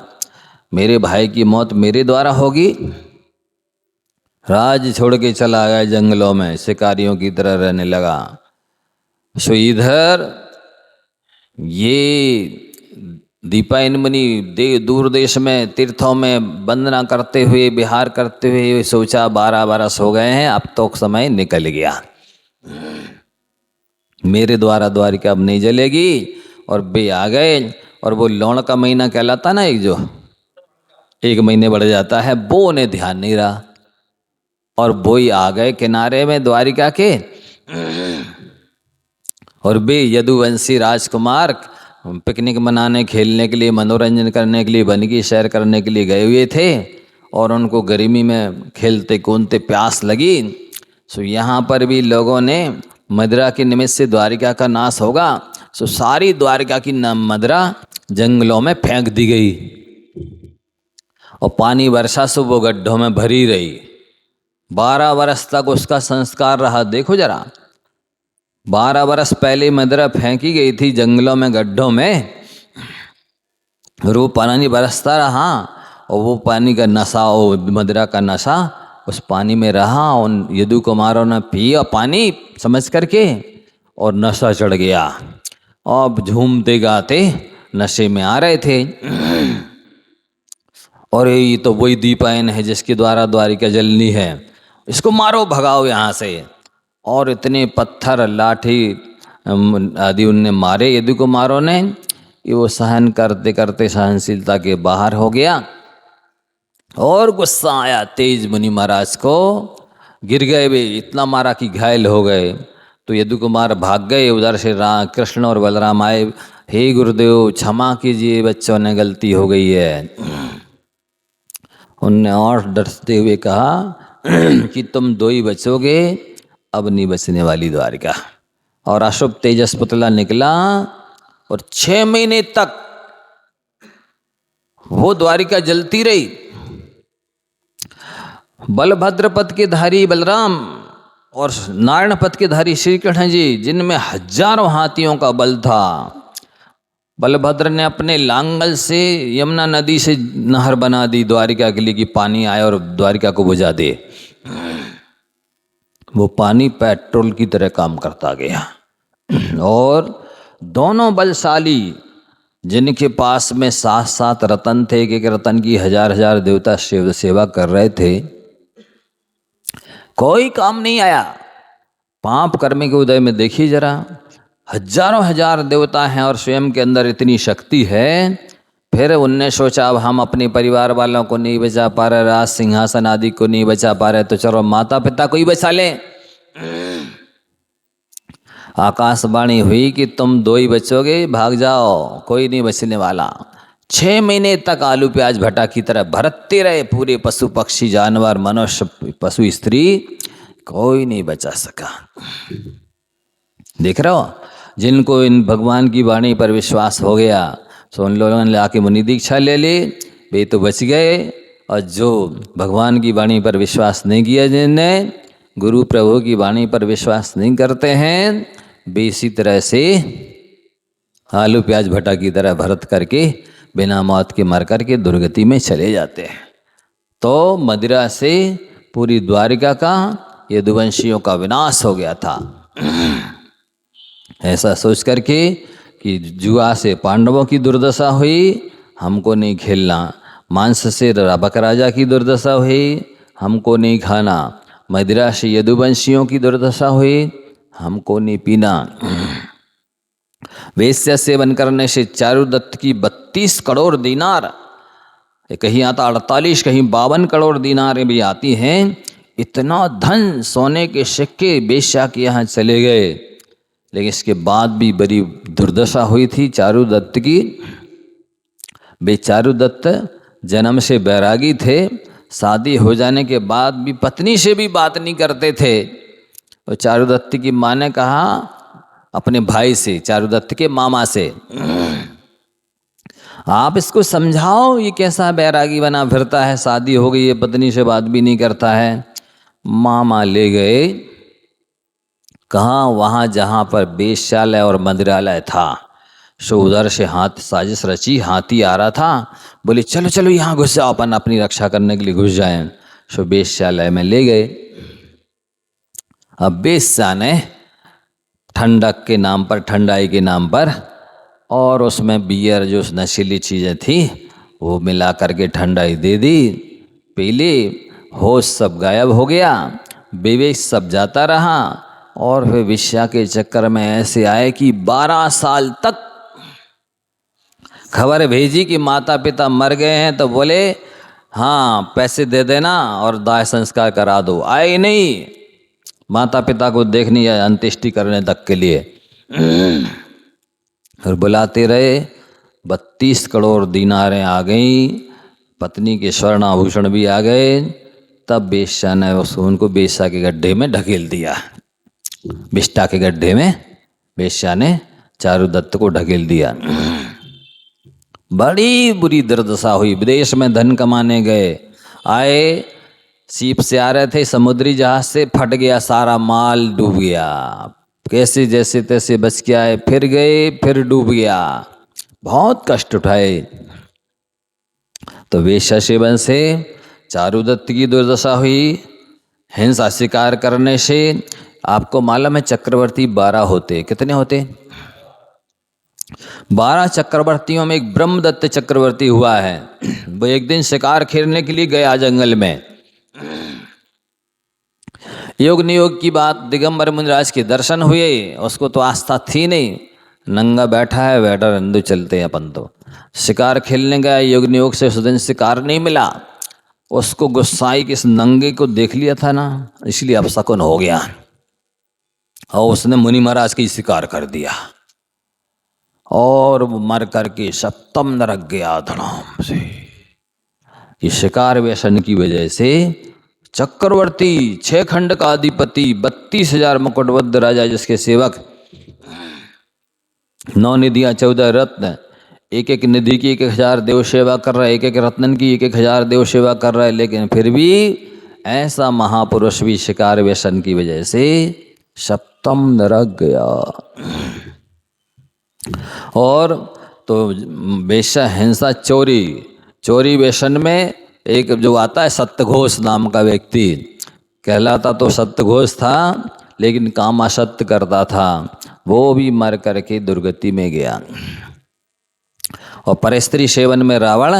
मेरे भाई की मौत मेरे द्वारा होगी। राज छोड़ के चला गया जंगलों में, शिकारियों की तरह रहने लगा। सो इधर ये दीपायन मुनि दूर देश में तीर्थों में वंदना करते हुए, विहार करते हुए सोचा 12 बरस हो गए हैं, अब तो समय निकल गया, मेरे द्वारा द्वारिका अब नहीं जलेगी। और वे आ गए, और वो लौण का महीना कहलाता ना, एक जो 1 महीने बढ़ जाता है, वो उन्हें ध्यान नहीं रहा, और वो ही आ गए किनारे में द्वारिका के। और वे यदुवंशी राजकुमार पिकनिक मनाने, खेलने के लिए, मनोरंजन करने के लिए, वन की सैर करने के लिए गए हुए थे, और उनको गर्मी में खेलते कूदते प्यास लगी। सो यहाँ पर भी लोगों ने मदिरा के निमित्त से द्वारिका का नाश होगा, सो सारी द्वारिका की मदिरा जंगलों में फेंक दी गई, और पानी वर्षा से वो गड्ढों में भरी रही। 12 बरस तक उसका संस्कार रहा। देखो जरा, 12 बरस पहले मदिरा फेंकी गई थी जंगलों में, गड्ढों में, और वो पानी बरसता रहा, और वो पानी का नशा, वो मदिरा का नशा उस पानी में रहा। उन यदु कुमारों ने पिया पानी समझ करके, और नशा चढ़ गया, और झूमते गाते नशे में आ रहे थे। और ये तो वही दीपायन है जिसके द्वारा द्वारिका जलनी है, इसको मारो, भगाओ यहाँ से। और इतने पत्थर लाठी आदि उनने मारे यदु कुमारों ने, कि वो सहन करते करते सहनशीलता के बाहर हो गया। और गुस्सा आया तेज मुनि महाराज को, गिर गए वे, इतना मारा कि घायल हो गए। तो यदु कुमार भाग गए, उधर से कृष्ण और बलराम आए, हे गुरुदेव क्षमा कीजिए, बच्चों ने गलती हो गई है। उनने और डरते हुए कहा कि तुम 2 ही बचोगे, अब नहीं बचने वाली द्वारिका। और अशुभ तेजस पुतला निकला, और 6 महीने तक वो द्वारिका जलती रही। बलभद्र पद के धारी बलराम और नारायण पद के धारी श्री कृष्ण जी, जिनमें हजारों हाथियों का बल था, बलभद्र ने अपने लांगल से यमुना नदी से नहर बना दी द्वारिका के लिए कि पानी आए और द्वारिका को बुझा दे। वो पानी पेट्रोल की तरह काम करता गया। और दोनों बलशाली, जिनके पास में 7-7 रतन थे, एक रतन की 1000-1000 देवता सेवा कर रहे थे, कोई काम नहीं आया। पाप कर्म के उदय में देखिए जरा, हजारों हजार देवता हैं और स्वयं के अंदर इतनी शक्ति है। फिर उनने सोचा अब हम अपने परिवार वालों को नहीं बचा पा रहे, राज सिंहासन आदि को नहीं बचा पा रहे, तो चलो माता पिता को ही बचा लें। आकाशवाणी हुई कि तुम 2 ही बचोगे, भाग जाओ, कोई नहीं बचने वाला। 6 महीने तक आलू प्याज भट्टा की तरह भरते रहे पूरे पशु पक्षी जानवर मनुष्य पशु स्त्री, कोई नहीं बचा सका। देख रहे हो, जिनको इन भगवान की वाणी पर विश्वास हो गया तो उन लोगों ने आके मुनि दीक्षा ले ली, वे तो बच गए। और जो भगवान की वाणी पर विश्वास नहीं किया, जिनने गुरु प्रभु की वाणी पर विश्वास नहीं करते हैं, वे इसी तरह से आलू प्याज भट्टा की तरह भरत करके बिना मौत के मर करके दुर्गति में चले जाते हैं। तो मदिरा से पूरी द्वारिका का यदुवंशियों का विनाश हो गया था। ऐसा सोच करके कि जुआ से पांडवों की दुर्दशा हुई, हमको नहीं खेलना। मांस से राबक राजा की दुर्दशा हुई, हमको नहीं खाना। मदिरा से यदुवंशियों की दुर्दशा हुई, हमको नहीं पीना। वेश्या सेवन करने से चारुदत्त की 32 करोड़ दीनार, कहीं आता 48, कहीं 52 करोड़ दीनार भी आती हैं। इतना धन सोने के सिक्के वेश्या के यहाँ चले गए। लेकिन इसके बाद भी बड़ी दुर्दशा हुई थी चारुदत्त की। वे चारुदत्त जन्म से बैरागी थे, शादी हो जाने के बाद भी पत्नी से भी बात नहीं करते थे। और चारुदत्त की माँ ने कहा अपने भाई से, चारुदत्त के मामा से, आप इसको समझाओ, ये कैसा बैरागी बना फिरता है, शादी हो गई है, पत्नी से बात भी नहीं करता है। मामा ले गए कहाँ, वहाँ जहाँ पर वेश्यालय और मंदिरालय था, सो उधर से हाथ साजिश रची, हाथी आ रहा था, बोले चलो चलो यहाँ घुस जाओ, अपन अपनी रक्षा करने के लिए घुस जाएं। सो वेश्यालय में ले गए। अब वेश्या ने ठंडक के नाम पर, ठंडाई के नाम पर, और उसमें बियर जो नशीली चीज़ें थी वो मिला करके ठंडाई दे दी, पी ली, होश सब गायब हो गया, विवेक सब जाता रहा। और फिर विश्या के चक्कर में ऐसे आए कि 12 साल तक खबर भेजी कि माता पिता मर गए हैं, तो बोले हाँ पैसे दे देना और दाह संस्कार करा दो। आए नहीं माता पिता को देखने या अंत्येष्टि करने तक के लिए। और बुलाते रहे, 32 करोड़ दीनारें आ गई, पत्नी के स्वर्ण आभूषण भी आ गए। तब वेश्या ने उनको वेश्या के गड्ढे में ढकेल दिया। विष्टा के गड्ढे में वेश्या ने चारुदत्त को ढकेल दिया। बड़ी बुरी दुर्दशा हुई। विदेश में धन कमाने गए, आए सीप से आ रहे थे, समुद्री जहाज से फट गया, सारा माल डूब गया। कैसे जैसे तैसे बच के आए, फिर गए, फिर डूब गया, बहुत कष्ट उठाए। तो वेश्या सेवन से चारुदत्त की दुर्दशा हुई। हिंसा शिकार करने से, आपको मालूम है चक्रवर्ती 12 होते, कितने होते? 12 चक्रवर्तियों में एक ब्रह्मदत्त चक्रवर्ती हुआ है। वो एक दिन शिकार खेलने के लिए गया जंगल में। योग नियोग की बात, दिगंबर मुनिराज के दर्शन हुए, उसको तो आस्था थी नहीं, नंगा बैठा है, बैठा रंदू चलते हैं अपन तो। शिकार खेलने गया, योग नियोग से उस दिन शिकार नहीं मिला। उसको गुस्साई कि इस नंगे को देख लिया था ना, इसलिए अपशकुन हो गया, और उसने मुनि महाराज की शिकार कर दिया, और वो मर करके सप्तम नरक गया धड़ाम से। ये शिकार व्यसन की वजह से चक्रवर्ती, 6 खंड का अधिपति, 32,000 मुकुटबद्ध राजा जिसके सेवक, 9 निधियाँ 14 रत्न, एक एक निधि की 1000 देव सेवा कर रहा है, एक एक रत्न की 1000 देव सेवा कर रहा है, लेकिन फिर भी ऐसा महापुरुष भी शिकार व्यसन की वजह से सप्तम नरक गया। और तो वेश्या हिंसा चोरी, चोरी व्यसन में एक जो आता है सत्यघोष नाम का व्यक्ति, कहलाता तो सत्यघोष था लेकिन काम असत्य करता था, वो भी मर करके दुर्गति में गया। और परस्त्री सेवन में रावण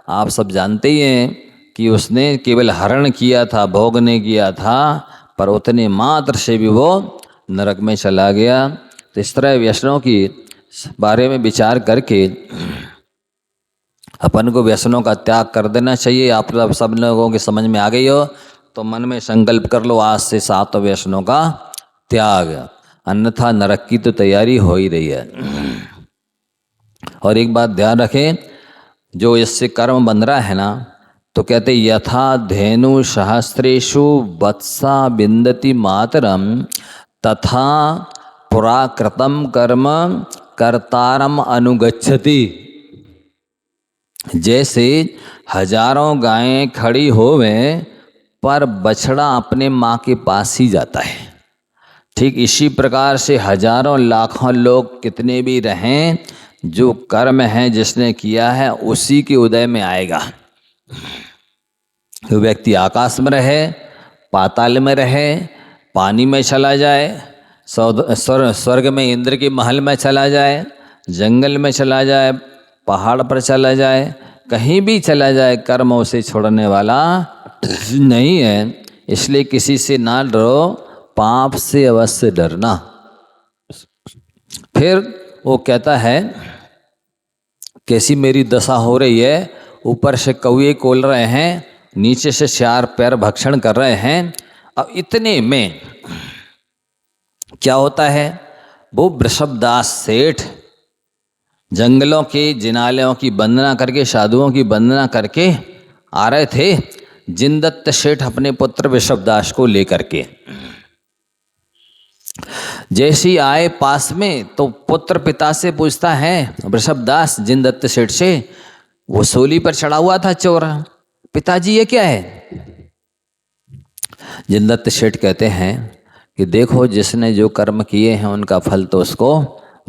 आप सब जानते ही हैं कि उसने केवल हरण किया था, भोग नहीं किया था, पर उतने मात्र से भी वो नरक में चला गया। तो इस तरह व्यसनों की बारे में विचार करके अपन को व्यसनों का त्याग कर देना चाहिए। आप सब लोगों के समझ में आ गई हो तो मन में संकल्प कर लो आज से 7 व्यसनों का त्याग, अन्यथा नरक की तो तैयारी हो ही रही है। और एक बात ध्यान रखें, जो इससे कर्म बन रहा है ना, तो कहते यथा धेनु सहस्रेषु वत्सा बिंदति मातरम तथा पुराकृतम कर्म कर्तारम अनुगच्छति। जैसे हजारों गायें खड़ी होवे पर बछड़ा अपने माँ के पास ही जाता है, ठीक इसी प्रकार से हजारों लाखों लोग कितने भी रहें, जो कर्म है जिसने किया है उसी के उदय में आएगा। तो व्यक्ति आकाश में रहे, पाताल में रहे, पानी में चला जाए, स्वर्ग में इंद्र के महल में चला जाए, जंगल में चला जाए, पहाड़ पर चला जाए, कहीं भी चला जाए, कर्म उसे छोड़ने वाला नहीं है। इसलिए किसी से ना डरो, पाप से अवश्य डरना। फिर वो कहता है कैसी मेरी दशा हो रही है, ऊपर से कौए कोल रहे हैं, नीचे से 4 पैर भक्षण कर रहे हैं। अब इतने में क्या होता है, वो वृषभदास सेठ जंगलों के जिनालयों की वंदना करके, साधुओं की वंदना करके आ रहे थे। जिनदत्त सेठ अपने पुत्र वृषभदास को लेकर के जैसे ही आए पास में, तो पुत्र पिता से पूछता है वृषभदास जिनदत्त सेठ से, वो सूली पर चढ़ा हुआ था चोर, पिताजी ये क्या है? जिनदत्त सेठ कहते हैं कि देखो जिसने जो कर्म किए हैं उनका फल तो उसको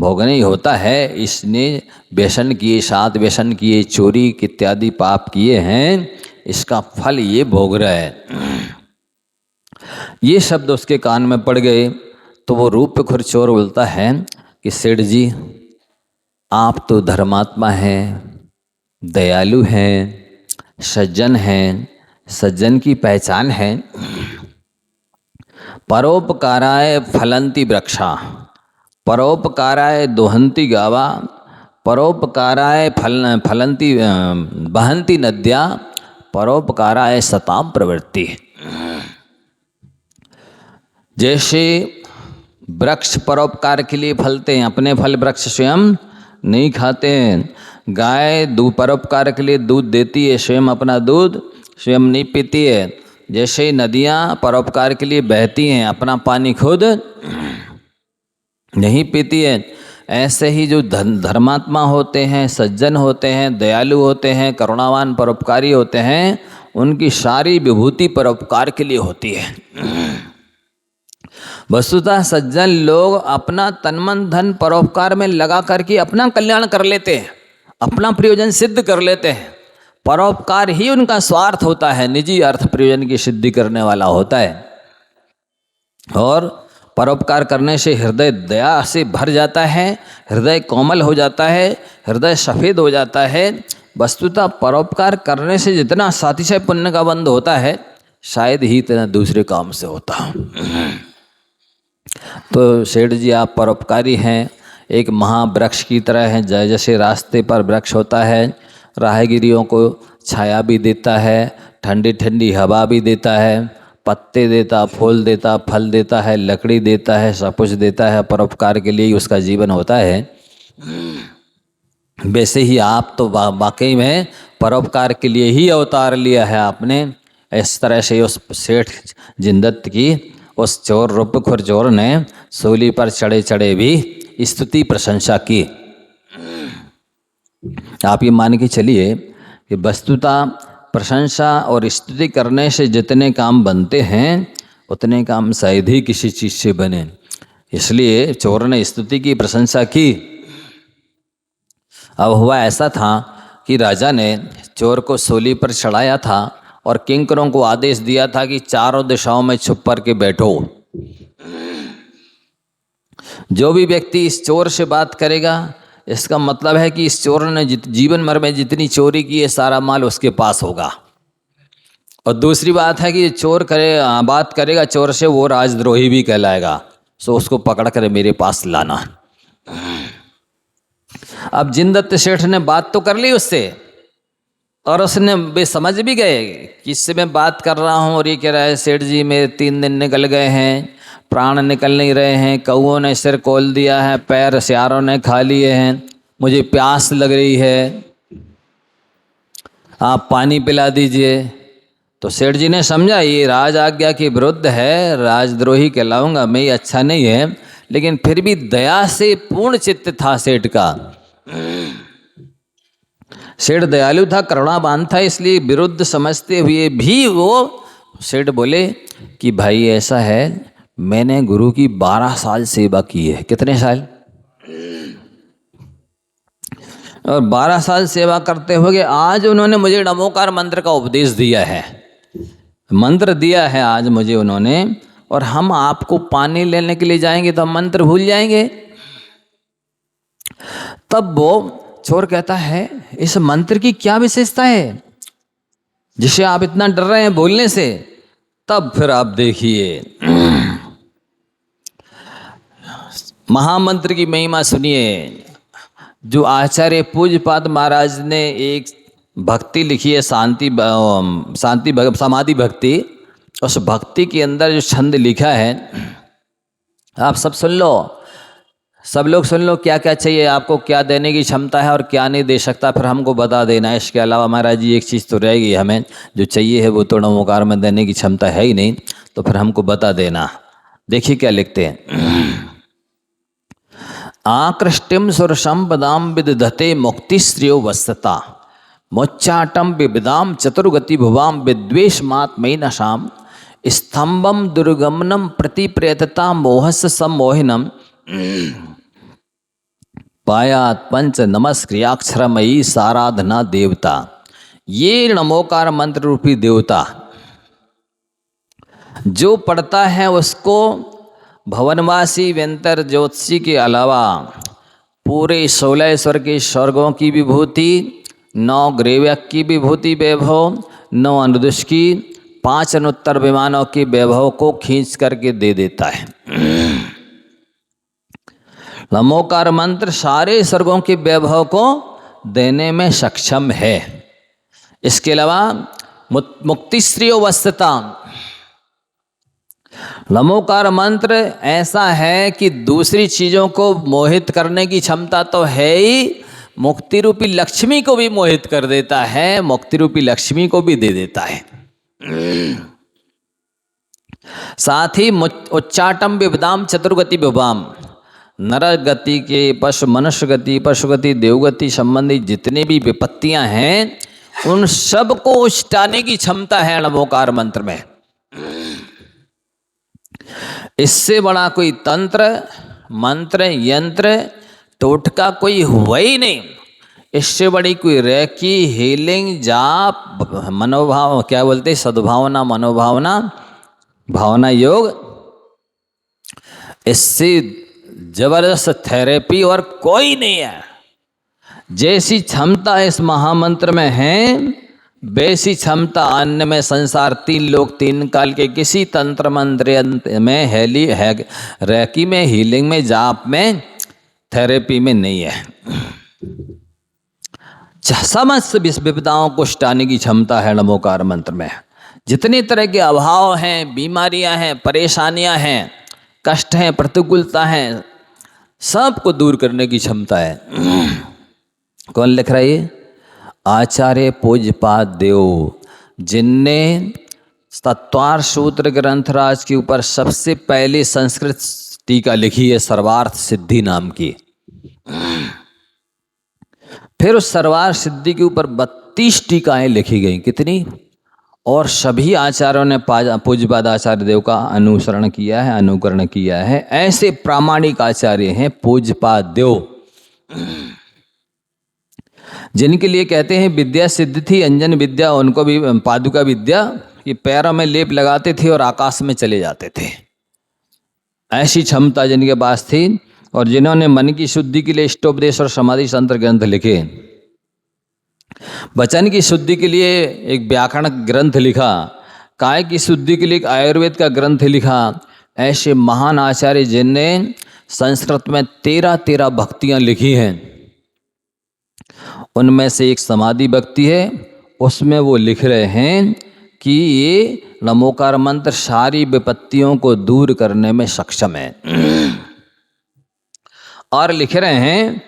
भोगना ही होता है। इसने व्यसन किए, 7 व्यसन किए, चोरी इत्यादि पाप किए हैं, इसका फल ये भोग रहा है। ये शब्द उसके कान में पड़ गए तो वो रूप खुर चोर बोलता है कि सेठ जी आप तो धर्मात्मा हैं, दयालु हैं, सज्जन हैं, सज्जन की पहचान है। परोपकाराय फलंती वृक्षा, परोपकाराय दोहंती गावा, परोपकाराय फलंती बहंती नद्या, परोपकाराय सताम प्रवृत्ति। जैसे वृक्ष परोपकार के लिए फलते हैं, अपने फल वृक्ष स्वयं नहीं खाते हैं। गाय परोपकार के लिए दूध देती है, स्वयं अपना दूध स्वयं नहीं पीती है। जैसे नदियाँ परोपकार के लिए बहती हैं, अपना पानी खुद नहीं पीती है, ऐसे ही जो धर्मात्मा होते हैं, सज्जन होते हैं, दयालु होते हैं, करुणावान परोपकारी होते हैं, उनकी सारी विभूति परोपकार के लिए होती है। वस्तुतः सज्जन लोग अपना तन मन धन परोपकार में लगा करके अपना कल्याण कर लेते हैं, अपना प्रयोजन सिद्ध कर लेते हैं। परोपकार ही उनका स्वार्थ होता है, निजी अर्थ प्रयोजन की सिद्धि करने वाला होता है। और परोपकार करने से हृदय दया से भर जाता है, हृदय कोमल हो जाता है, हृदय सफ़ेद हो जाता है। वस्तुतः परोपकार करने से जितना सातिशय पुण्य का बंध होता है, शायद ही इतना दूसरे काम से होता। तो सेठ जी आप परोपकारी हैं, एक महावृक्ष की तरह हैं। जैसे रास्ते पर वृक्ष होता है, राहगीरियों को छाया भी देता है, ठंडी ठंडी हवा भी देता है, पत्ते देता, फूल देता, फल देता है, लकड़ी देता है, सब कुछ देता है। परोपकार के लिए ही उसका जीवन होता है। वैसे ही आप तो वाकई में परोपकार के लिए ही अवतार लिया है आपने। इस तरह से उस सेठ जिनदत्त की उस चोर रूपखोर चोर ने सूली पर चढ़े चढ़े भी स्तुति प्रशंसा की। आप ये मान के चलिए कि वस्तुतः प्रशंसा और स्तुति करने से जितने काम बनते हैं उतने काम शायद ही किसी चीज़ से बने। इसलिए चोर ने स्तुति की, प्रशंसा की। अब हुआ ऐसा था कि राजा ने चोर को सूली पर चढ़ाया था और किंकरों को आदेश दिया था कि चारों दिशाओं में छुप कर के बैठो। जो भी व्यक्ति इस चोर से बात करेगा, इसका मतलब है कि इस चोर ने जीवन भर में जितनी चोरी की है सारा माल उसके पास होगा। और दूसरी बात है कि चोर बात करेगा चोर से, वो राजद्रोही भी कहलाएगा। सो उसको पकड़ कर मेरे पास लाना। अब जिनदत्त सेठ ने बात तो कर ली उससे, और उसने वे समझ भी गए कि इससे मैं बात कर रहा हूँ और ये कह रहा है सेठ जी मेरे 3 दिन निकल गए हैं, प्राण निकल नहीं रहे हैं, कौओं ने सिर खोल दिया है, पैर सियारों ने खा लिए हैं, मुझे प्यास लग रही है, आप पानी पिला दीजिए। तो सेठ जी ने समझा ये राज आज्ञा के विरुद्ध है, राजद्रोही कहलाऊंगा मैं, ये अच्छा नहीं है। लेकिन फिर भी दया से पूर्ण चित्त था सेठ का। सेठ दयालु था, करुणावान था, इसलिए विरुद्ध समझते हुए भी वो सेठ बोले कि भाई ऐसा है, मैंने गुरु की 12 साल सेवा की है। कितने साल? और 12 साल सेवा करते हुए आज उन्होंने मुझे नमोकार मंत्र का उपदेश दिया है, मंत्र दिया है आज मुझे उन्होंने, और हम आपको पानी लेने के लिए जाएंगे तो हम मंत्र भूल जाएंगे। तब वो चोर कहता है इस मंत्र की क्या विशेषता है जिसे आप इतना डर रहे हैं बोलने से? तब फिर आप देखिए महामंत्र की महिमा सुनिए। जो आचार्य पूज्यपाद महाराज ने एक भक्ति लिखी है, समाधि भक्ति, उस भक्ति के अंदर जो छंद लिखा है आप सब सुन लो, सब लोग सुन लो, क्या क्या चाहिए आपको, क्या देने की क्षमता है और क्या नहीं दे सकता, फिर हमको बता देना। इसके अलावा महाराज जी एक चीज़ तो रहेगी, हमें जो चाहिए है वो तो नमोकार में देने की क्षमता है ही नहीं, तो फिर हमको बता देना। देखिए क्या लिखते हैं। आकृष्टिम सुरसंपदाम विदधते मुक्ति श्रियो वस्तता, मोच्चाटम विविदाम चतुर्गति भुवाम विद्वेषमात्मयी नशाम, स्तंभम दुर्गमनम प्रति प्रेतता मोहस सम्मोहिनम, पायात पंच नमस्क्रियाक्षरमयी साराधना देवता। ये नमोकार मंत्र रूपी देवता जो पढ़ता है उसको भवनवासी व्यंतर ज्योतिषी के अलावा पूरे 16 स्वर के स्वर्गों की विभूति, 9 ग्रेव्यक की विभूति वैभव, 9 अनुदुष की, 5 अनुत्तर विमानों के वैभव को खींच करके दे देता है। नमोकार मंत्र सारे स्वर्गों के वैभव को देने में सक्षम है। इसके अलावा मुक्तिश्रियो वस्तता, नमोकार मंत्र ऐसा है कि दूसरी चीजों को मोहित करने की क्षमता तो है ही, मुक्ति रूपी लक्ष्मी को भी मोहित कर देता है, मुक्ति रूपी लक्ष्मी को भी दे देता है। साथ ही उच्चाटम विविदाम चतुर्गति विभाम, नर गति के पशु, मनुष्य गति, पशु गति, देवगति संबंधी जितने भी विपत्तियां हैं उन सब को उष्टाने की क्षमता है नमोकार मंत्र में। इससे बड़ा कोई तंत्र मंत्र यंत्र टोटका कोई हुआ ही नहीं। इससे बड़ी कोई रेकी, हीलिंग, जाप, मनोभाव, क्या बोलते हैं, सद्भावना, मनोभावना, भावना योग, इससे जबरदस्त थेरेपी और कोई नहीं है। जैसी क्षमता इस महामंत्र में है वैसी क्षमता अन्य में संसार 3 लोक 3 काल के किसी तंत्र मंत्र में, रेकी में, हीलिंग में, जाप में, थेरेपी में नहीं है। समस्त विपदाओं को हटाने की क्षमता है नमोकार मंत्र में। जितने तरह के अभाव हैं, बीमारियां हैं, परेशानियां हैं, कष्ट हैं, प्रतिकूलता हैं, सबको दूर करने की क्षमता है। कौन लिख रहा है ये? आचार्य पूज्यपाद देव, जिनने तत्वार सूत्र ग्रंथराज के ऊपर सबसे पहले संस्कृत टीका लिखी है सर्वार्थ सिद्धि नाम की। फिर उस सर्वार्थ सिद्धि के ऊपर 32 टीकाएं लिखी गई। कितनी? और सभी आचार्यों ने पूज्यपाद आचार्य देव का अनुसरण किया है, अनुकरण किया है। ऐसे प्रामाणिक आचार्य हैं पूज्यपाद देव, जिनके लिए कहते हैं विद्या सिद्ध थी अंजन विद्या, उनको भी पादुका विद्या कि पैरों में लेप लगाते थे और आकाश में चले जाते थे। ऐसी क्षमता जिनके पास थी। और जिन्होंने मन की शुद्धि के लिए इष्टोपदेश और समाधि तंत्र ग्रंथ लिखे, वचन की शुद्धि के लिए एक व्याकरण ग्रंथ लिखा, काय की शुद्धि के लिए एक आयुर्वेद का ग्रंथ लिखा, ऐसे महान आचार्य जिनने संस्कृत में 13 भक्तियां लिखी हैं, उनमें से एक समाधि भक्ति है। उसमें वो लिख रहे हैं कि ये नमोकार मंत्र सारी विपत्तियों को दूर करने में सक्षम है। और लिख रहे हैं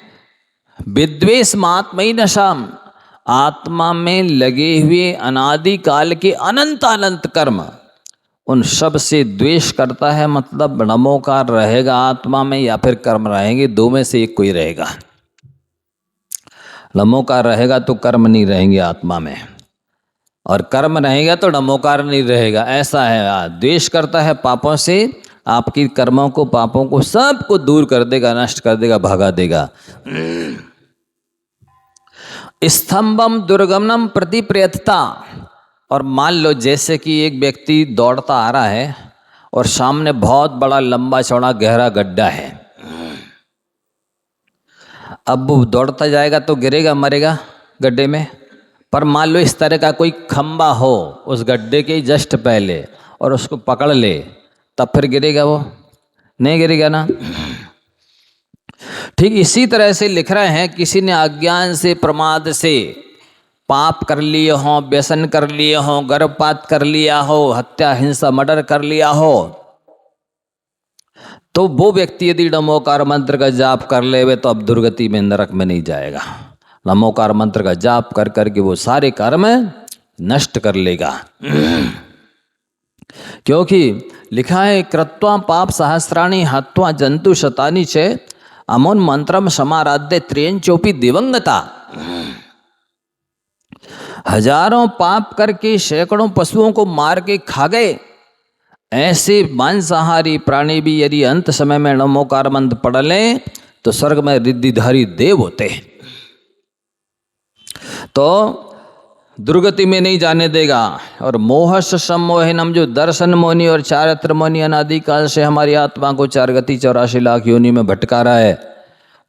विद्वेष महात्मयी नशाम, आत्मा में लगे हुए अनादि काल के अनंत अनंत कर्म, उन सब से द्वेष करता है। मतलब नमोकार रहेगा आत्मा में या फिर कर्म रहेंगे, दो में से एक कोई रहेगा। नमोकार रहेगा तो कर्म नहीं रहेंगे आत्मा में, और कर्म रहेगा तो नमोकार नहीं रहेगा। ऐसा है, द्वेष करता है पापों से, आपकी कर्मों को पापों को सबको दूर कर देगा, नष्ट कर देगा, भगा देगा। स्तंभम दुर्गमनम प्रति प्रयतता। और मान लो जैसे कि एक व्यक्ति दौड़ता आ रहा है और सामने बहुत बड़ा लंबा चौड़ा गहरा गड्ढा है। अब वो दौड़ता जाएगा तो गिरेगा, मरेगा गड्ढे में। पर मान लो इस तरह का कोई खंबा हो उस गड्ढे के जस्ट पहले और उसको पकड़ ले, तब फिर गिरेगा? वो नहीं गिरेगा ना। ठीक इसी तरह से लिख रहे हैं, किसी ने अज्ञान से प्रमाद से पाप कर लिए हो, व्यसन कर लिए हो, गर्भपात कर लिया हो, हत्या हिंसा मर्डर कर लिया हो, तो वो व्यक्ति यदि नमोकार मंत्र का जाप कर ले तो अब दुर्गति में, नरक में नहीं जाएगा। नमोकार मंत्र का जाप कर करके वो सारे कर्म नष्ट कर लेगा। क्योंकि लिखा है कृत्वा पाप सहस्राणि हत्वा जंतु शतानि च अमुन मंत्रम समाराध्य त्रियंचोपि दिवंगता। हजारों पाप करके सैकड़ों पशुओं को मार के खा गए, ऐसे मांसाहारी प्राणी भी यदि अंत समय में नमोकार मंत्र पढ़ लें तो स्वर्ग में रिद्धिधारी देव होते हैं, तो दुर्गति में नहीं जाने देगा। और मोहस सम्मोहिनम, जो दर्शन मोहनी और चारित्र मोहनी अनादिकाल से हमारी आत्मा को 4 गति 84 लाख योनि में भटका रहा है,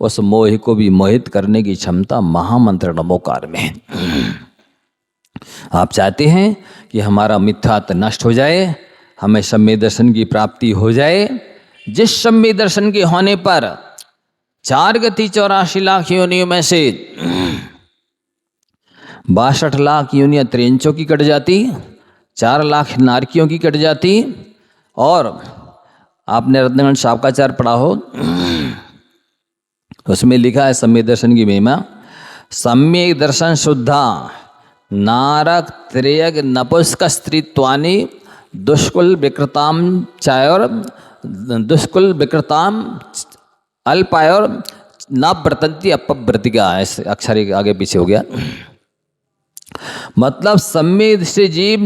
उस मोह को भी मोहित करने की क्षमता महामंत्र नमोकार में है। आप चाहते हैं कि हमारा मिथ्यात्व नष्ट हो जाए, हमें सम्य दर्शन की प्राप्ति हो जाए। जिस सम्य दर्शन के होने पर 4 गति 84 लाख योनियों में से 62 लाख योनियां त्रियंचों की कट जाती, 4 लाख नारकियों की कट जाती। और आपने रत्नगण शावकाचार पढ़ा हो, उसमें लिखा है सम्य दर्शन की महिमा, सम्यक दर्शन शुद्धा नारक त्रियग नपुंसक स्त्रीत्वानि दुष्कुल विकृताम चायोर दुष्कुल विकृताम अल्पायोर न व्रतंती अपव्रतिका। ऐसे अक्षर आगे पीछे हो गया। मतलब सम्य से जीव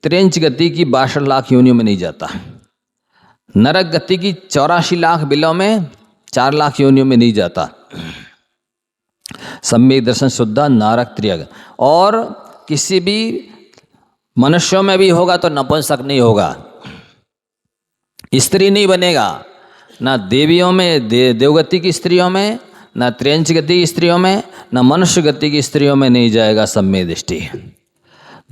63 गति की 62 लाख योनियों में नहीं जाता, नरक गति की 84 लाख बिलों में 4 लाख योनियों में नहीं जाता। सम्यक दर्शन शुद्धा नारक त्रियग। और किसी भी मनुष्यों में भी होगा तो नपुंसक नहीं होगा, स्त्री नहीं बनेगा, ना देवियों में देवगति की स्त्रियों में, ना त्रियंच गति की स्त्रियों में, ना मनुष्य गति की स्त्रियों में नहीं जाएगा सम्य दृष्टि।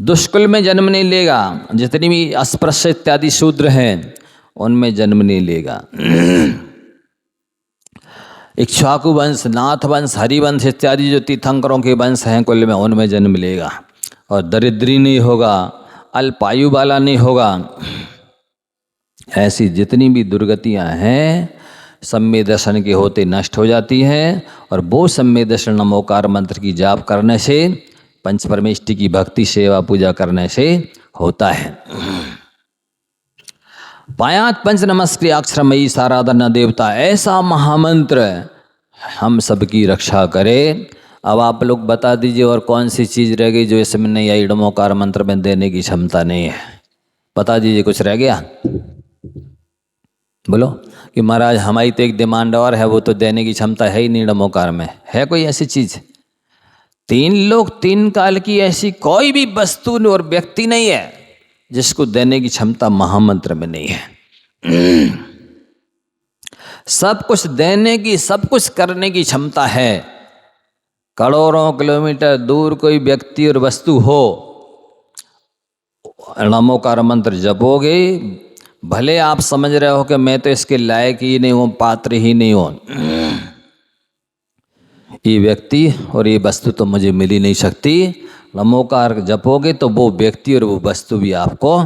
दुष्कुल में जन्म नहीं लेगा, जितनी भी अस्पृश्य इत्यादि शूद्र हैं उनमें जन्म नहीं लेगा। इक्ष्वाकु वंश, नाथ वंश, हरिवंश इत्यादि जो तीर्थंकरों के वंश हैं कुल में, उनमें जन्म लेगा। और दरिद्री नहीं होगा, अल्पायु वाला नहीं होगा। ऐसी जितनी भी दुर्गतियां हैं सम्य दर्शन के होते नष्ट हो जाती हैं। और वो सम्य दर्शन नमोकार मंत्र की जाप करने से, पंच परमेष्टि की भक्ति सेवा पूजा करने से होता है। पायात पंच नमस्क्रियाक्षरमयी साराधना देवता, ऐसा महामंत्र हम सबकी रक्षा करे। अब आप लोग बता दीजिए और कौन सी चीज़ रह गई जो इसमें नहीं आई, ईडमोकार मंत्र में देने की क्षमता नहीं है। बता दीजिए, कुछ रह गया? बोलो कि महाराज हमारी तो एक डिमांड और है, वो तो देने की क्षमता है ही नहीं ईडमोकार में। है कोई ऐसी चीज़? तीन लोग तीन काल की ऐसी कोई भी वस्तु और व्यक्ति नहीं है जिसको देने की क्षमता महामंत्र में नहीं है। सब कुछ देने की, सब कुछ करने की क्षमता है। करोड़ों किलोमीटर दूर कोई व्यक्ति और वस्तु हो, नमोकार मंत्र जपोगे, भले आप समझ रहे हो कि मैं तो इसके लायक ही नहीं हूं, पात्र ही नहीं हूं, ये व्यक्ति और ये वस्तु तो मुझे मिल ही नहीं सकती, नमोकार जपोगे तो वो व्यक्ति और वो वस्तु भी आपको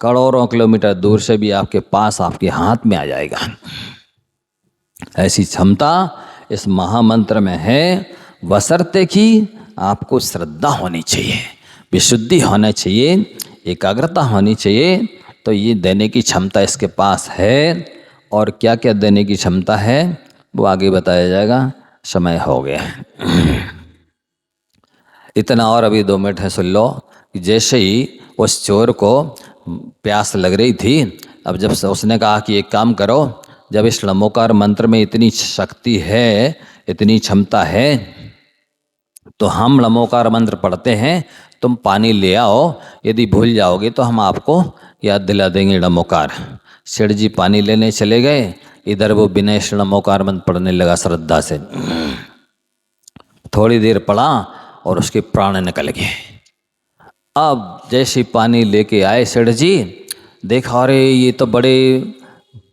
करोड़ों किलोमीटर दूर से भी आपके पास, आपके हाथ में आ जाएगा। ऐसी क्षमता इस महामंत्र में है, बशर्ते कि आपको श्रद्धा होनी चाहिए, विशुद्धि होना चाहिए, एकाग्रता होनी चाहिए। तो ये देने की क्षमता इसके पास है। और क्या क्या देने की क्षमता है वो आगे बताया जाएगा। समय हो गया इतना और अभी 2 मिनट है, सुन लो कि जैसे ही उस चोर को प्यास लग रही थी, अब जब उसने कहा कि एक काम करो, जब इस नमोकार मंत्र में इतनी शक्ति है, इतनी क्षमता है, तो हम नमोकार मंत्र पढ़ते हैं, तुम पानी ले आओ, यदि भूल जाओगे तो हम आपको याद दिला देंगे नमोकार। सेठ जी पानी लेने चले गए, इधर वो बिना नमोकार मंत्र पढ़ने लगा श्रद्धा से। थोड़ी देर पढ़ा और उसके प्राण निकल गए। अब जैसे पानी लेके आए सेठ जी, देखा अरे ये तो बड़े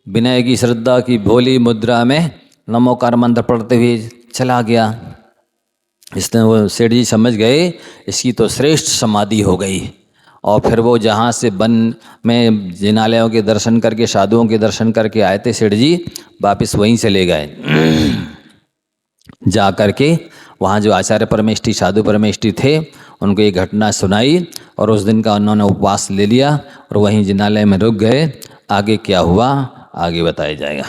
विनय की, श्रद्धा की भोली मुद्रा में नमोकार मंत्र पढ़ते हुए चला गया। इसने वो सेठ जी समझ गए इसकी तो श्रेष्ठ समाधि हो गई। और फिर वो जहाँ से वन में जिनालयों के दर्शन करके, साधुओं के दर्शन करके आए थे सेठ जी, वापस वहीं चले गए। जा करके वहाँ जो आचार्य परमेष्ठी, साधु परमेष्ठी थे, उनको ये घटना सुनाई और उस दिन का उन्होंने उपवास ले लिया और वहीं जिनालय में रुक गए। आगे क्या हुआ आगे बताया जाएगा।